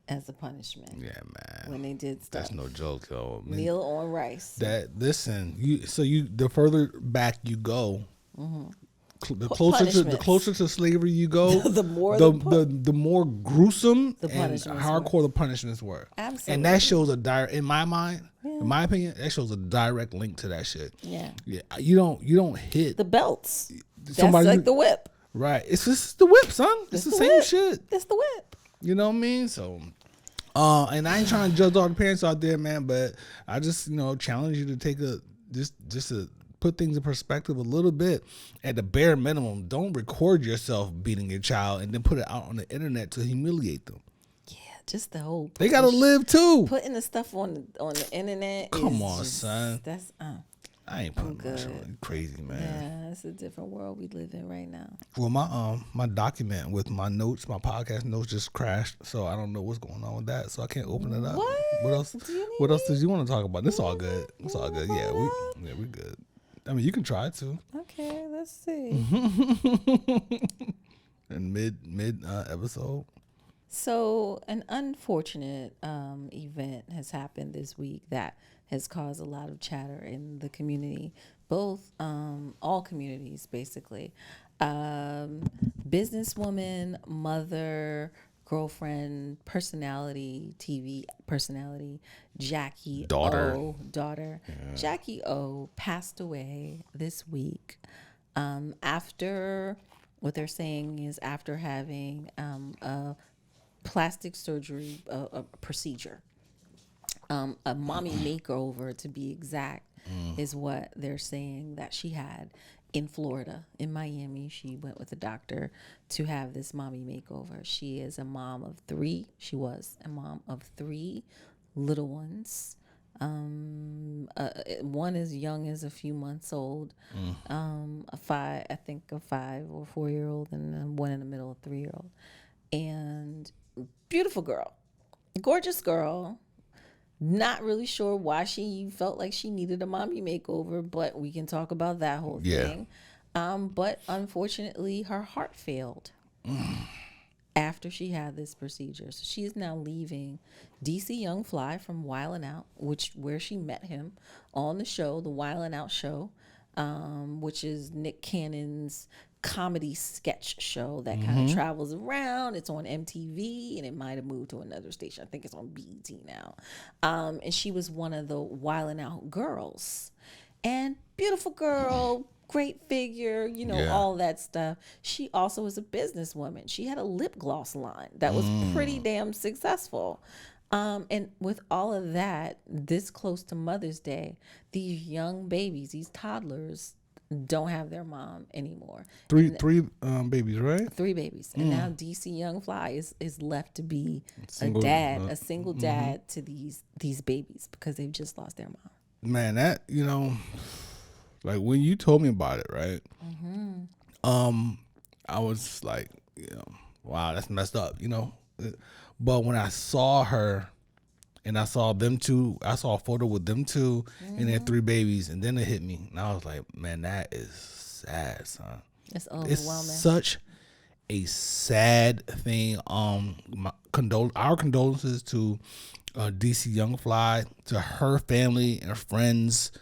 As a punishment. Yeah, man. When they did stuff. That's no joke, though. Kneel on rice. The further back you go, the closer to slavery you go, the more the more gruesome and punishments hardcore the punishments were. Absolutely. And that shows a direct, in my mind, in my opinion, that shows a direct link to that shit. Yeah. You don't hit the belts. somebody That's like the whip. Right. It's just the whip, son. It's the same whip. shit. It's the whip. You know what I mean? So, and I ain't trying to judge all the parents out there, man, but I just, challenge you to take just to put things in perspective a little bit. At the bare minimum, don't record yourself beating your child and then put it out on the internet to humiliate them. Yeah, just the whole. They gotta live too. Putting the stuff on the internet. Come on, son. That's I ain't putting my shit on. You crazy, man. Yeah, it's a different world we live in right now. Well, my document with my notes, my podcast notes just crashed, so I don't know what's going on with that. So I can't open it up. What else? What else did you want to talk about? This all good. It's all good. Yeah, we good. I mean, you can try to. Okay, let's see. In mid episode. So an unfortunate event has happened this week that has caused a lot of chatter in the community, both all communities basically. Businesswoman, mother, girlfriend, TV personality, Jackie O, daughter. Yeah. Jackie O passed away this week after, what they're saying is after having a plastic surgery procedure. A mommy makeover, to be exact, is what they're saying that she had in Florida, in Miami. She went with a doctor to have this mommy makeover. She is a mom of 3. She was a mom of 3 little ones. One as young as a few months old, a 5 or 4-year-old, and one in the middle, a 3-year-old. And beautiful girl, gorgeous girl. Not really sure why she felt like she needed a mommy makeover, but we can talk about that whole thing. But unfortunately, her heart failed after she had this procedure. So she is now leaving DC Young Fly from Wildin' Out, where she met him on the show, the Wildin' Out show, which is Nick Cannon's comedy sketch show that kind of travels around. It's on MTV, and it might have moved to another station. I think it's on BET now. And she was one of the Wildin' Out girls. And beautiful girl, great figure, all that stuff. She also was a businesswoman. She had a lip gloss line that was pretty damn successful. And with all of that, this close to Mother's Day, these young babies, these toddlers, don't have their mom anymore. Three babies, right? 3 babies. And now DC Young Fly is left to be a single dad to these babies because they've just lost their mom. Man, that, like when you told me about it, right? I was like, wow, that's messed up, But when I saw her and I saw them two, I saw a photo with them two and their 3 babies, and then it hit me. And I was like, man, that is sad, son. It's overwhelming. It's such a sad thing. Our condolences to DC Young Fly, to her family and friends.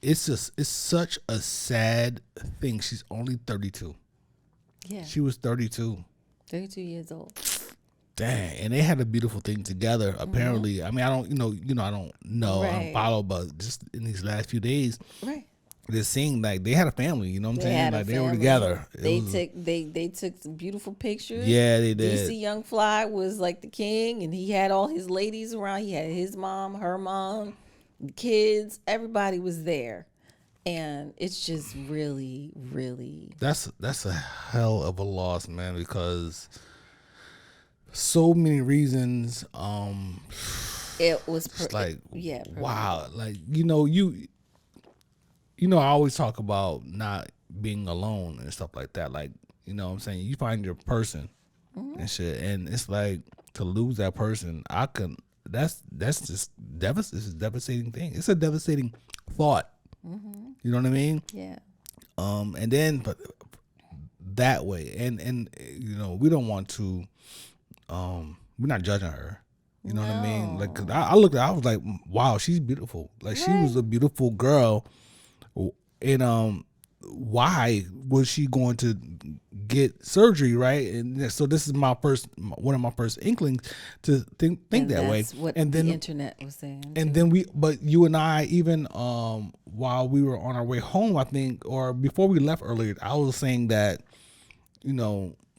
It's such a sad thing. She's only 32. Yeah. She was 32. 32 years old. Dang, and they had a beautiful thing together. Apparently, I mean, I don't, I don't know, I don't follow, but just in these last few days, they're seeing like they had a family. You know what I'm saying? Like they were together. They took some beautiful pictures. Yeah, they did. DC Young Fly was like the king, and he had all his ladies around. He had his mom, her mom, the kids. Everybody was there, and it's just really, really. That's a hell of a loss, man, because. So many reasons. It was wow. Like I always talk about not being alone and stuff like that. Like what I'm saying, you find your person and shit, and it's like to lose that person. That's just devastating thing. It's a devastating thought. You know what I mean? Yeah. And then but that way, and we don't want to. We're not judging her. You know what I mean? Like, 'cause I looked at her, I was like, wow, she's beautiful. Like, she was a beautiful girl. And why was she going to get surgery, right? And so this is one of my first inklings to think and that way. That's what and then the internet was saying. And too. then but you and I, even while we were on our way home, I think, or before we left earlier, I was saying that,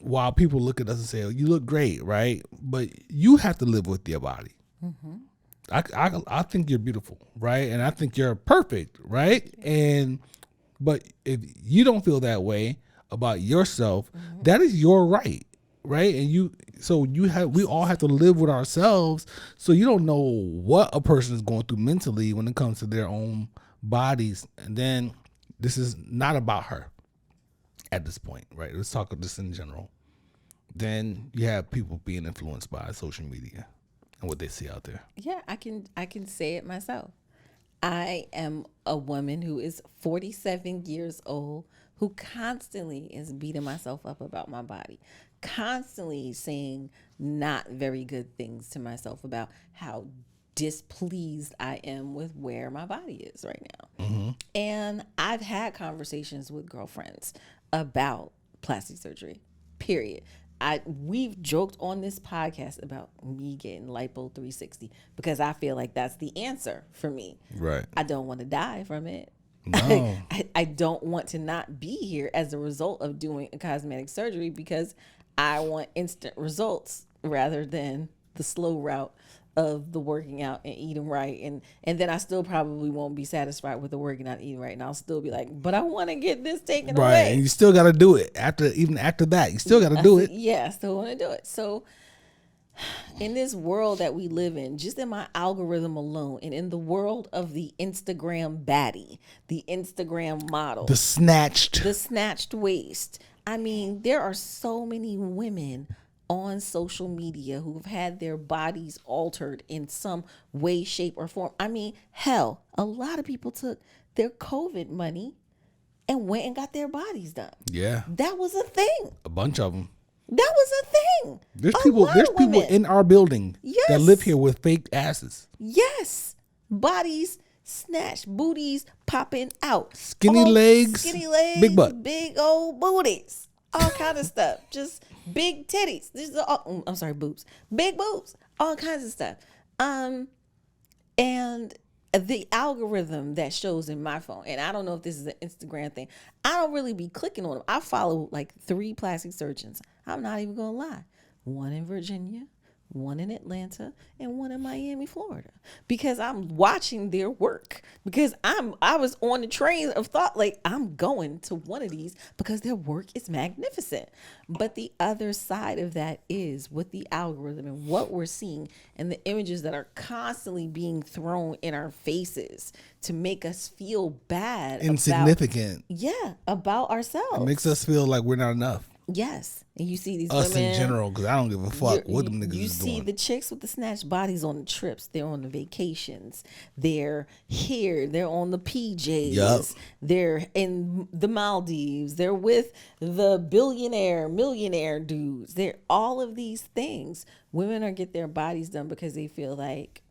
while people look at us and say, oh, you look great, right? But you have to live with your body. Mm-hmm. I think you're beautiful, right? And I think you're perfect, right? But if you don't feel that way about yourself, that is your right, right? And we all have to live with ourselves. So you don't know what a person is going through mentally when it comes to their own bodies. And then this is not about her at this point, right? Let's talk about this in general. Then you have people being influenced by social media and what they see out there. Yeah, I can say it myself. I am a woman who is 47 years old, who constantly is beating myself up about my body, constantly saying not very good things to myself about how displeased I am with where my body is right now. Mm-hmm. And I've had conversations with girlfriends about plastic surgery, period. We've joked on this podcast about me getting lipo 360 because I feel like that's the answer for me. Right. I don't want to die from it. No. I don't want to not be here as a result of doing a cosmetic surgery because I want instant results rather than the slow route of the working out and eating right. And then I still probably won't be satisfied with the working out and eating right. And I'll still be like, but I want to get this taken right. away. And you still got to do it even after that. You still got to do it. Yeah, I still want to do it. So in this world that we live in, just in my algorithm alone, and in the world of the Instagram baddie, the Instagram model, the snatched waist. I mean, there are so many women on social media who've had their bodies altered in some way, shape, or form. I mean, hell, a lot of people took their COVID money and went and got their bodies done. Yeah. That was a thing. A bunch of them. That was a thing. There's people in our building that live here with fake asses. Yes. Bodies snatched, booties popping out. Skinny legs, big butt. Big old booties. All kind of stuff. Just big titties. These are all, I'm sorry, boobs. Big boobs. All kinds of stuff. And the algorithm that shows in my phone, and I don't know if this is an Instagram thing, I don't really be clicking on them. I follow like 3 plastic surgeons. I'm not even gonna lie. One in Virginia, one in Atlanta, and one in Miami, Florida. Because I'm watching their work. Because I was on the train of thought, like, I'm going to one of these because their work is magnificent. But the other side of that is with the algorithm and what we're seeing and the images that are constantly being thrown in our faces to make us feel bad. Insignificant. About ourselves. It makes us feel like we're not enough. Yes. And you see these us women. In general, because I don't give a fuck what them niggas is doing. You see the chicks with the snatched bodies on the trips. They're on the vacations. They're here. They're on the PJs. Yep. They're in the Maldives. They're with the millionaire dudes. They're all of these things. Women are get their bodies done because they feel like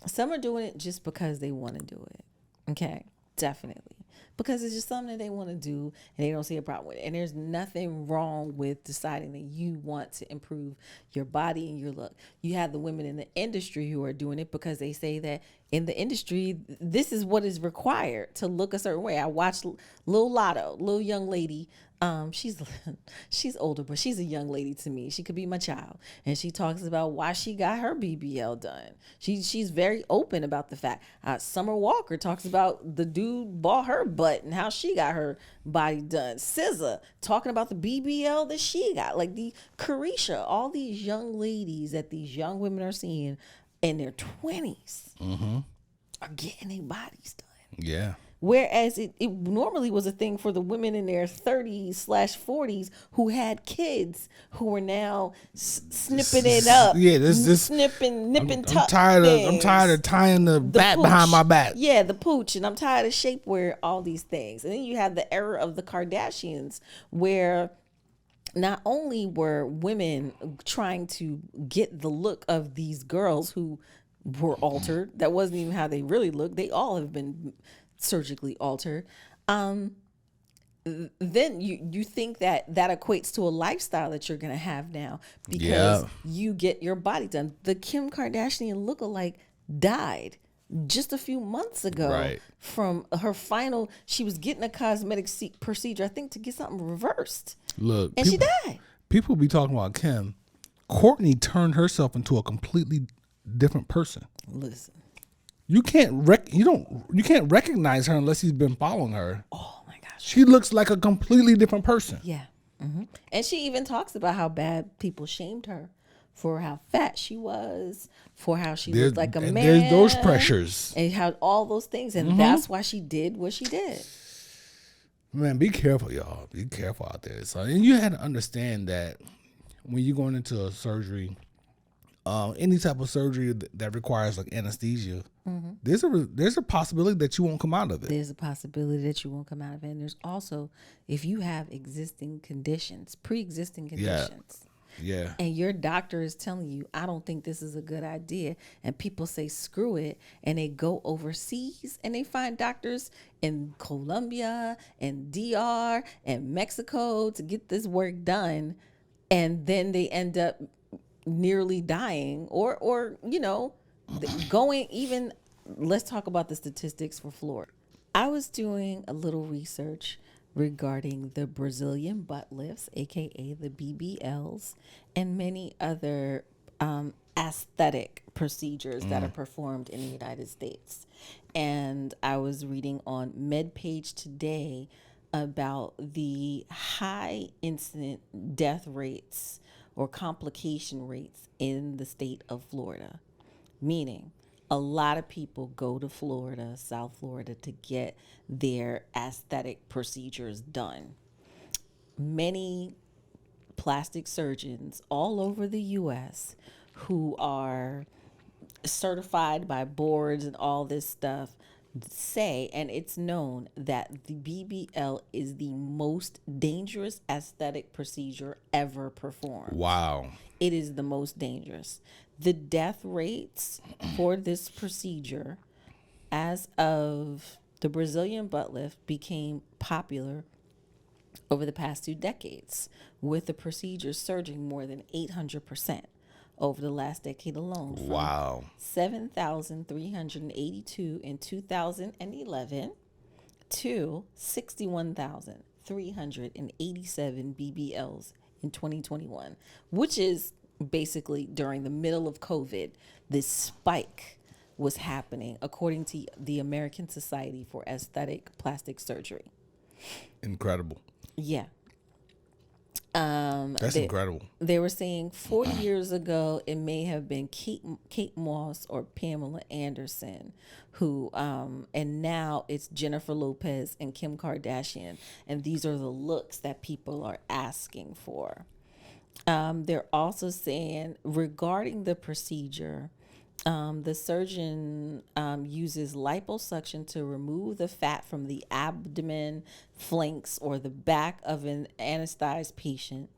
some are doing it just because they want to do it. Okay, definitely. Because it's just something that they want to do and they don't see a problem with it. And there's nothing wrong with deciding that you want to improve your body and your look. You have the women in the industry who are doing it because they say that in the industry, this is what is required to look a certain way. I watched Lil Lotto, little young lady. She's older, but she's a young lady to me. She could be my child. And she talks about why she got her BBL done. She's very open about the fact. Summer Walker talks about the dude bought her butt and how she got her body done. SZA talking about the BBL that she got. Like the Carisha, all these young ladies that these young women are seeing in their 20s are getting their bodies done. Yeah. Whereas it normally was a thing for the women in their 30s/40s who had kids who were now snipping it up. Yeah, this nipping I'm tired of tying the bat pooch behind my back. Yeah, the pooch, and I'm tired of shapewear, all these things. And then you have the era of the Kardashians where not only were women trying to get the look of these girls who were altered, that wasn't even how they really looked. They all have been surgically altered. then you think that equates to a lifestyle that you're going to have now because Yeah. you get your body done. The Kim Kardashian lookalike died just a few months ago Right. from her final. She was getting a cosmetic procedure, I think, to get something reversed. Look, And she died. People be talking about Kim. Courtney turned herself into a completely different person. Listen. You can't recognize her unless you've been following her. Oh my gosh. She looks like a completely different person. Yeah. And she even talks about how bad people shamed her for how fat she was, for how she looked like a man. There's those pressures. And how all those things. And that's why she did what she did. Man, be careful, y'all. Be careful out there. So, and you had to understand that when you're going into a surgery, any type of surgery that requires like anesthesia, there's a possibility that you won't come out of it. There's a possibility that you won't come out of it. And there's also, if you have existing conditions, pre-existing conditions, Yeah. and your doctor is telling you, I don't think this is a good idea, and people say, screw it, and they go overseas and they find doctors in Colombia and DR and Mexico to get this work done, and then they end up nearly dying or going even. Let's talk about the statistics for Florida. I was doing a little research regarding the Brazilian butt lifts, aka the BBLs, and many other aesthetic procedures that are performed in the United States. And I was reading on MedPage today about the high incident death rates or complication rates in the state of Florida, meaning a lot of people go to Florida, South Florida, to get their aesthetic procedures done. Many plastic surgeons all over the U.S. who are certified by boards and all this stuff say, and it's known, that the BBL is the most dangerous aesthetic procedure ever performed. Wow. It is the most dangerous. The death rates for this procedure, as of the Brazilian butt lift, became popular over the past 2 decades, with the procedure surging more than 800% over the last decade alone. Wow. 7,382 in 2011 to 61,387 BBLs in 2021, which is basically during the middle of COVID. This spike was happening, according to the American Society for Aesthetic Plastic Surgery. Incredible. Yeah. That's incredible. They were saying 40 years ago, it may have been Kate Moss or Pamela Anderson who, and now it's Jennifer Lopez and Kim Kardashian. And these are the looks that people are asking for. They're also saying regarding the procedure, the surgeon uses liposuction to remove the fat from the abdomen, flanks, or the back of an anesthetized patient.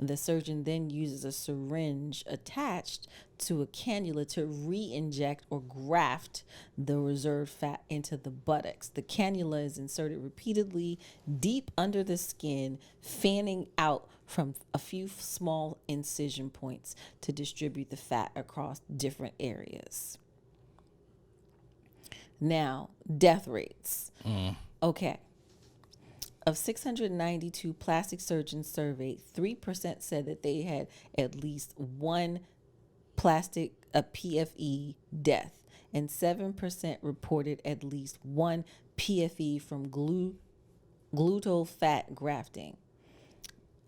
The surgeon then uses a syringe attached to a cannula to re-inject or graft the reserved fat into the buttocks. The cannula is inserted repeatedly deep under the skin, fanning out from a few small incision points to distribute the fat across different areas. Now, death rates. Okay. Of 692 plastic surgeons surveyed, 3% said that they had at least one PFE death, and 7% reported at least one PFE from gluteal fat grafting.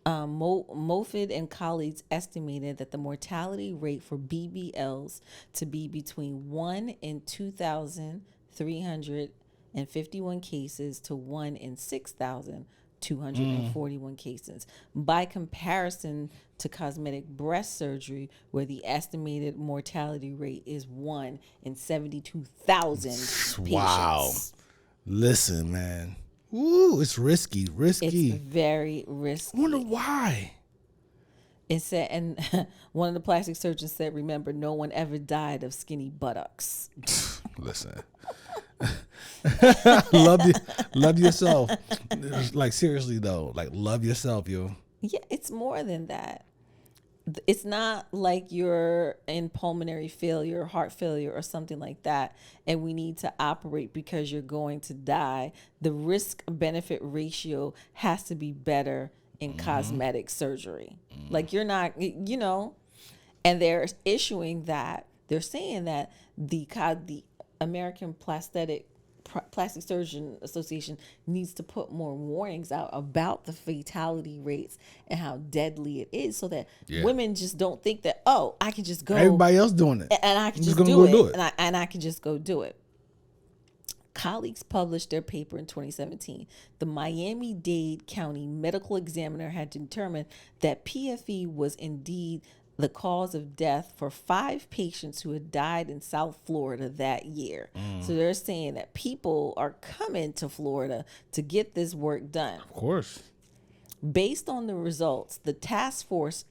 Moffitt and colleagues estimated that the mortality rate for BBLs to be between 1 in 2,351 cases to 1 in 6,241 cases. By comparison to cosmetic breast surgery, where the estimated mortality rate is 1 in 72,000 patients. Wow. Listen, man. Ooh, it's risky. It's very risky. I wonder why. It said, and one of the plastic surgeons said, remember, no one ever died of skinny buttocks. Listen, love yourself. Like seriously though, like love yourself, yo. Yeah, it's more than that. It's not like you're in pulmonary failure, heart failure, or something like that, and we need to operate because you're going to die. The risk benefit ratio has to be better in cosmetic surgery. Like you're not, and they're issuing that. They're saying that the American Plastic Surgeon Association needs to put more warnings out about the fatality rates and how deadly it is, so that women just don't think that, oh, I can just go. Everybody else doing it, and I can just do it. And I can just go do it. Colleagues published their paper in 2017. The Miami-Dade County Medical Examiner had determined that PFE was indeed the cause of death for 5 patients who had died in South Florida that year. So they're saying that people are coming to Florida to get this work done. of course. Based on the results, the task force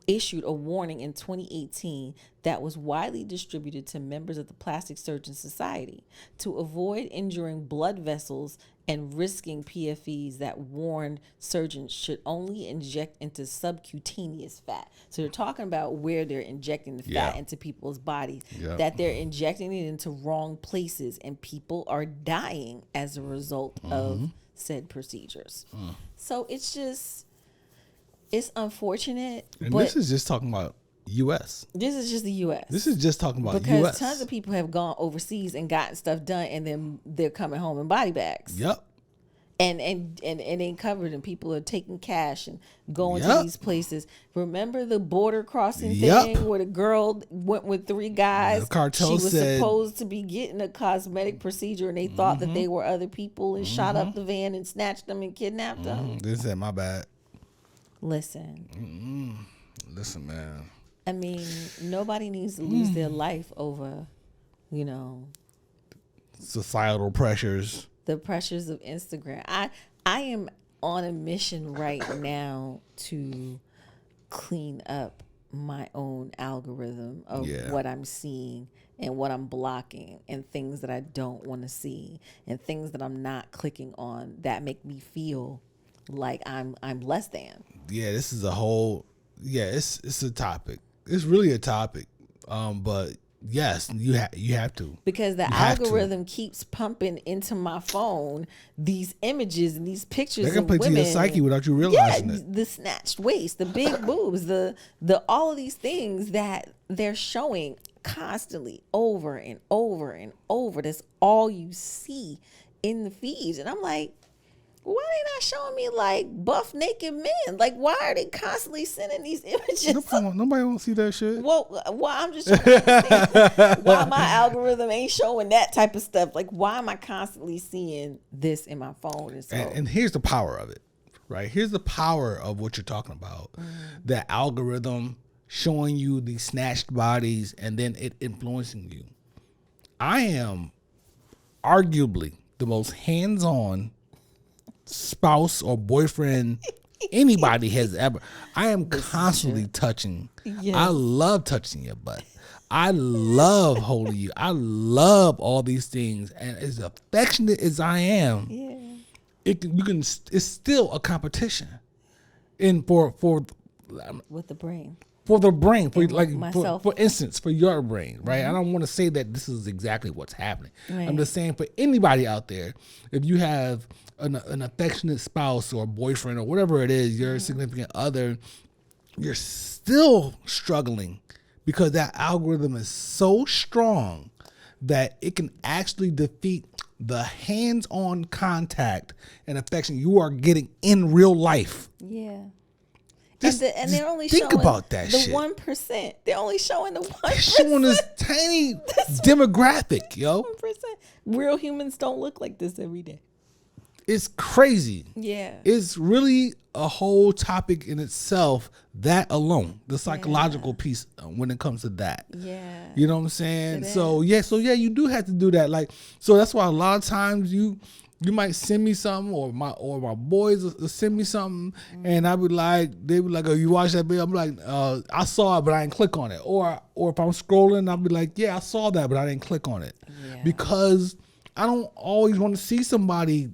issued a warning in 2018 that was widely distributed to members of the Plastic Surgeon Society to avoid injuring blood vessels and risking PFEs. That warned surgeons should only inject into subcutaneous fat. So they're talking about where they're injecting the fat into people's bodies, that they're injecting it into wrong places, and people are dying as a result of said procedures. So it's unfortunate. And but this is just talking about U.S. This is just the U.S. This is just talking about because U.S. tons of people have gone overseas and gotten stuff done, and then they're coming home in body bags. Yep. And it ain't covered, and people are taking cash and going to these places. Remember the border crossing thing where the girl went with 3 guys? The cartel she was said, supposed to be getting a cosmetic procedure, and they thought that they were other people and shot up the van and snatched them and kidnapped them. They said, my bad. Listen, man. I mean, nobody needs to lose their life over, Societal pressures. the pressures of Instagram. I am on a mission right now to clean up my own algorithm of what I'm seeing and what I'm blocking, and things that I don't want to see, and things that I'm not clicking on that make me feel like I'm less than. Yeah, this is a whole. Yeah, it's a topic. It's really a topic. But yes, you have to, because the algorithm keeps pumping into my phone these images and these pictures. They can of play women. to your psyche without you realizing it. The snatched waist, the big boobs, the all of these things that they're showing constantly over and over and over. That's all you see in the feeds, and I'm like, why are they not showing me like buff naked men? Like, why are they constantly sending these images? Nobody won't see that shit. Well, I'm just trying to understand why my algorithm ain't showing that type of stuff. Like, why am I constantly seeing this in my phone? And here's the power of it, right? Here's the power of what you're talking about. The algorithm showing you these snatched bodies and then it influencing you. I am arguably the most hands-on spouse or boyfriend anybody has ever. I am constantly touching. Yes. I love touching your butt. I love holding you. I love all these things, and as affectionate as I am, it's still a competition. And for with the brain. For the brain, for instance, for your brain, right? I don't want to say that this is exactly what's happening. Right. I'm just saying for anybody out there, if you have an affectionate spouse or boyfriend or whatever it is, your significant other, you're still struggling because that algorithm is so strong that it can actually defeat the hands-on contact and affection you are getting in real life. Yeah. And they're only think showing about that the shit. 1%. They're only showing the 1%. They're showing this tiny demographic, yo. 1%. Real humans don't look like this every day. It's crazy. Yeah. It's really a whole topic in itself, that alone, the psychological piece when it comes to that. Yeah. You know what I'm saying? So you do have to do that. Like, so that's why a lot of times you might send me something, or my boys will send me something, and they be like, oh, you watch that video? I'm like, I saw it, but I didn't click on it. Or if I'm scrolling, I'll be like, yeah, I saw that, but I didn't click on it. Yeah. Because I don't always want to see somebody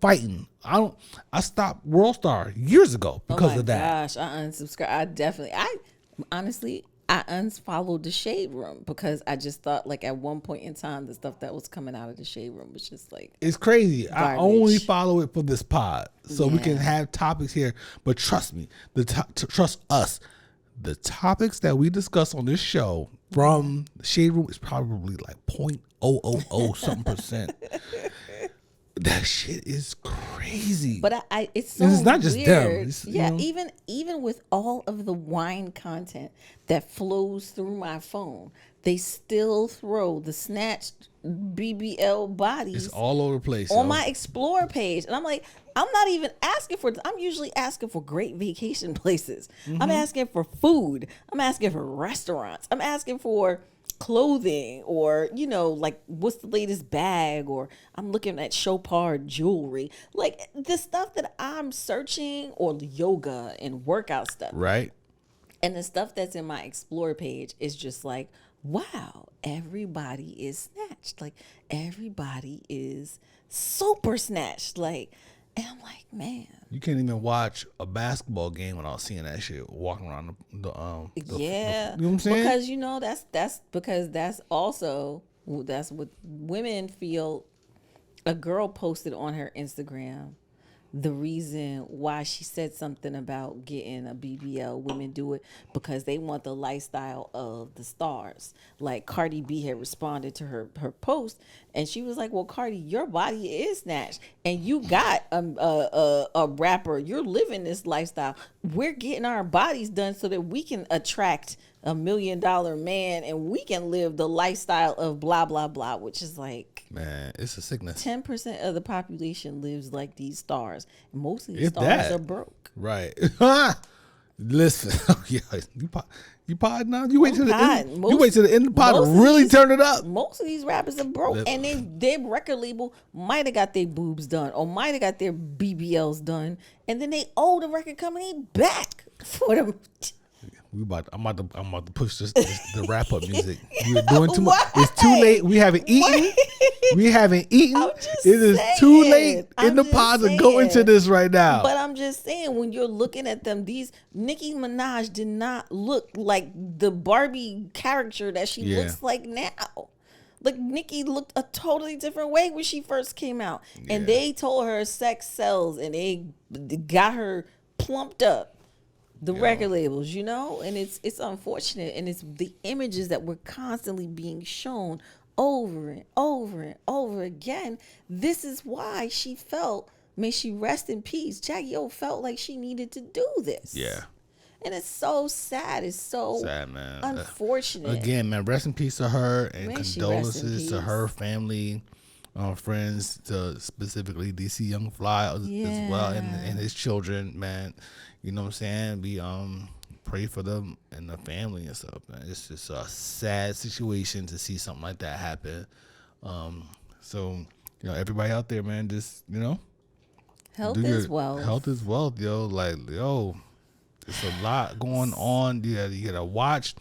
fighting. I stopped World Star years ago because of that. Gosh, I unsubscribed. Honestly, I unfollowed the Shade Room because I just thought like at one point in time the stuff that was coming out of the Shade Room was just like it's crazy. Garbage. I only follow it for this pod so we can have topics here. But trust me, trust us. The topics that we discuss on this show from the Shade Room is probably like 0.000 something percent. That shit is crazy. But it's so it's not just weird. them. It's, even with all of the wine content that flows through my phone, they still throw the snatched BBL bodies. It's all over the place on my Explore page, and I'm like, I'm not even asking for. I'm usually asking for great vacation places. I'm asking for food. I'm asking for restaurants. I'm asking for clothing, or like what's the latest bag, or I'm looking at Chopard jewelry, like the stuff that I'm searching, or the yoga and workout stuff, right? And the stuff that's in my Explore page is just like, wow, everybody is snatched, like everybody is super snatched, like, and I'm like, man, you can't even watch a basketball game without seeing that shit walking around the you know what I'm saying? Because that's what women feel. A girl posted on her Instagram the reason why she said something about getting a BBL. Women do it because they want the lifestyle of the stars. Like Cardi B had responded to her post, and she was like, well, Cardi, your body is snatched and you got a rapper. You're living this lifestyle. We're getting our bodies done so that we can attract $1 million man and we can live the lifestyle of blah, blah, blah, which is like, man, it's a sickness. 10% of the population lives like these stars. Most of these stars are broke. Right. Listen, you pod now? You wait till the end. You wait till the end of the pod to really turn it up. Most of these rappers are broke, and their record label might have got their boobs done or might have got their BBLs done, and then they owe the record company back for them. I'm about to push the wrap up music. You're doing too much. It's too late. We haven't eaten. We haven't eaten. It is too late in the pod to go into this right now. But I'm just saying, when you're looking at them, Nicki Minaj did not look like the Barbie character that she looks like now. Like Nicki looked a totally different way when she first came out, and they told her sex sells, and they got her plumped up. The record labels, and it's unfortunate, and it's the images that were constantly being shown over and over and over again. This is why she felt, may she rest in peace, Jackie O felt like she needed to do this. Yeah. And it's so sad. It's so sad, man. Unfortunate. Again, man, rest in peace to her, and condolences to her family, friends, to specifically DC Young Fly as well, and his children, man. You know what I'm saying? We pray for them and the family and stuff, man. It's just a sad situation to see something like that happen. So, everybody out there, man, just, health is wealth. Health is wealth, yo. Like, there's a lot going on. You gotta watch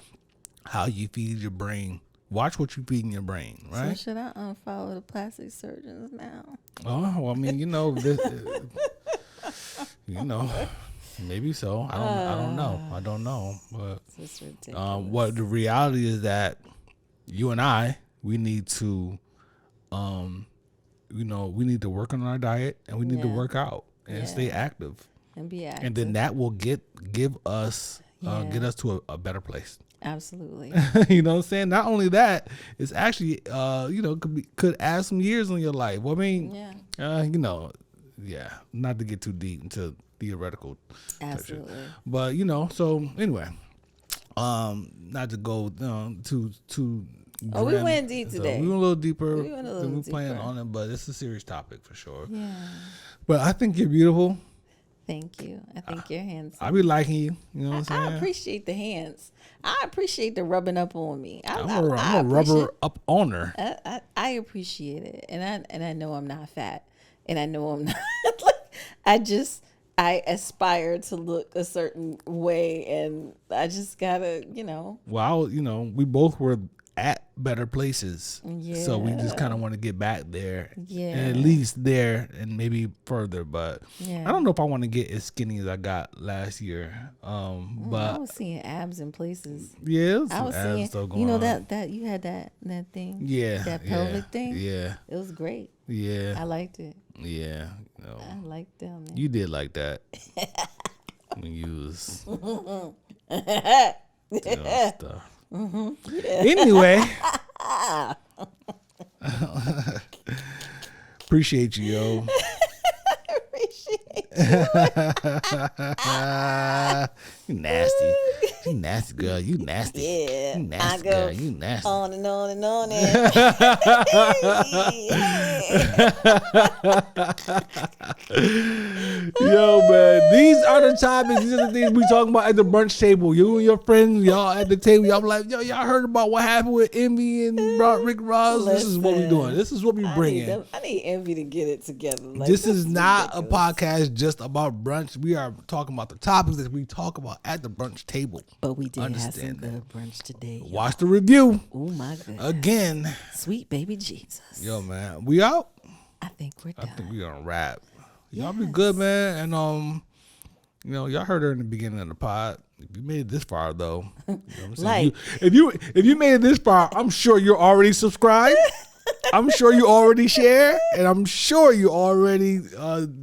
how you feed your brain. Watch what you feed in your brain, right? So should I unfollow the plastic surgeons now? Oh, well, I mean, maybe so. I don't know. But it's ridiculous. What the reality is that you and I, we need to, we need to work on our diet, and we need to work out and stay active and be active, and then that will give us get us to a better place. Absolutely. You know what I'm saying? Not only that, it's actually could add some years on your life. Well, I mean, not to get too deep into theoretical. Absolutely. But so anyway, not to go too Oh, we went deep today. We went a little deeper than we planned on it, but it's a serious topic for sure. Yeah. But I think you're beautiful. Thank you. I think you're handsome. I be liking you. You know what I'm saying? I appreciate the hands. I appreciate the rubbing up on me. I'm a rubber up on her. I appreciate it, and I know I'm not fat, and I know I'm not. I aspire to look a certain way, and I just gotta, Well, we both were at better places. Yeah. So we just kind of want to get back there. Yeah. And at least there and maybe further. But Yeah. I don't know if I want to get as skinny as I got last year. But I was seeing abs in places. yeah, I was seeing, you know, that you had that thing. Yeah. That pelvic thing. Yeah. It was great. Yeah. I liked it. Yeah. You know, I liked them. you did like that. When you was doing stuff. Anyway. Appreciate you, yo. You nasty. You nasty girl. You nasty. Yeah. You nasty girl. You nasty. On and on and on Yo, man, these are the topics. These are the things we talking about at the brunch table. You and your friends, y'all at the table. Y'all be like, yo, y'all heard about what happened with Envy and Rick Ross? This is what we doing. This is what we bringing. I need Envy to get it together. Like, this is not a podcast just about brunch. We are talking about the topics that we talk about at the brunch table. But we did have some Understand that. good brunch today. Watch the review. Oh my goodness. Again. Sweet baby Jesus. Yo, man, we out. I think we're I done. think we gonna wrap. Y'all be good, man. And you know, y'all heard her in the beginning of the pod. If you made it this far, though, you know what I'm saying? If you made it this far, I'm sure you're already subscribed. I'm sure you already share, and I'm sure you already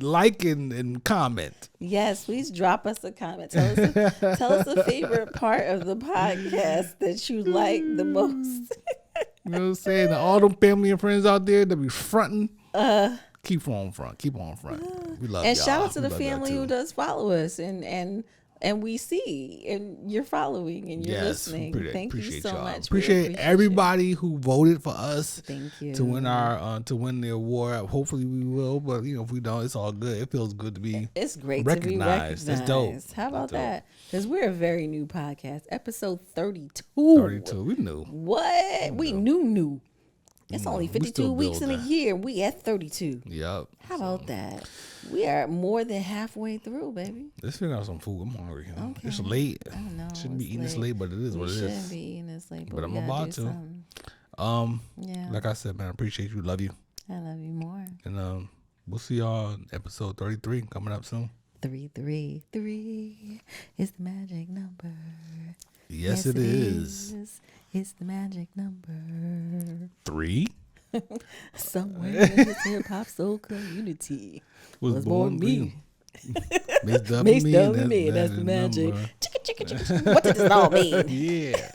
like and comment. Yes, please drop us a comment. Tell us a favorite part of the podcast that you like the most. You know what I'm saying? And all them family and friends out there that be fronting. Keep on front. Keep on front. We love And y'all. shout out to the We love y'all family too. who does follow us and we see and you're following and you're listening. Thank you so y'all. much. Appreciate everybody who voted for us. Thank you. To win the award. Hopefully we will, but you know if we don't, it's all good. It feels good to be. It's great recognized. to be recognized. That's dope. How about that? Because we're a very new podcast. Episode 32. 32. We knew. What? We knew. It's only We 52 still weeks in a building. year. We at 32. Yep. How about that? We are more than halfway through, baby. Let's figure out some food. I'm hungry. Okay. It's late. I know. Shouldn't be it's eating this late, but it is what it We is. shouldn't be eating this late, But we I'm gotta about do to. something. Yeah. Like I said, man, I appreciate you. Love you. I love you more. And we'll see y'all in episode 33 coming up soon. 333 is the magic number. Yes, it is. It's the magic number. 3 Somewhere in this hip hop soul community was born me. Mixed up Mixed me. up with me. That's the magic. Chicka, chicka, chicka. What does this all mean? Yeah.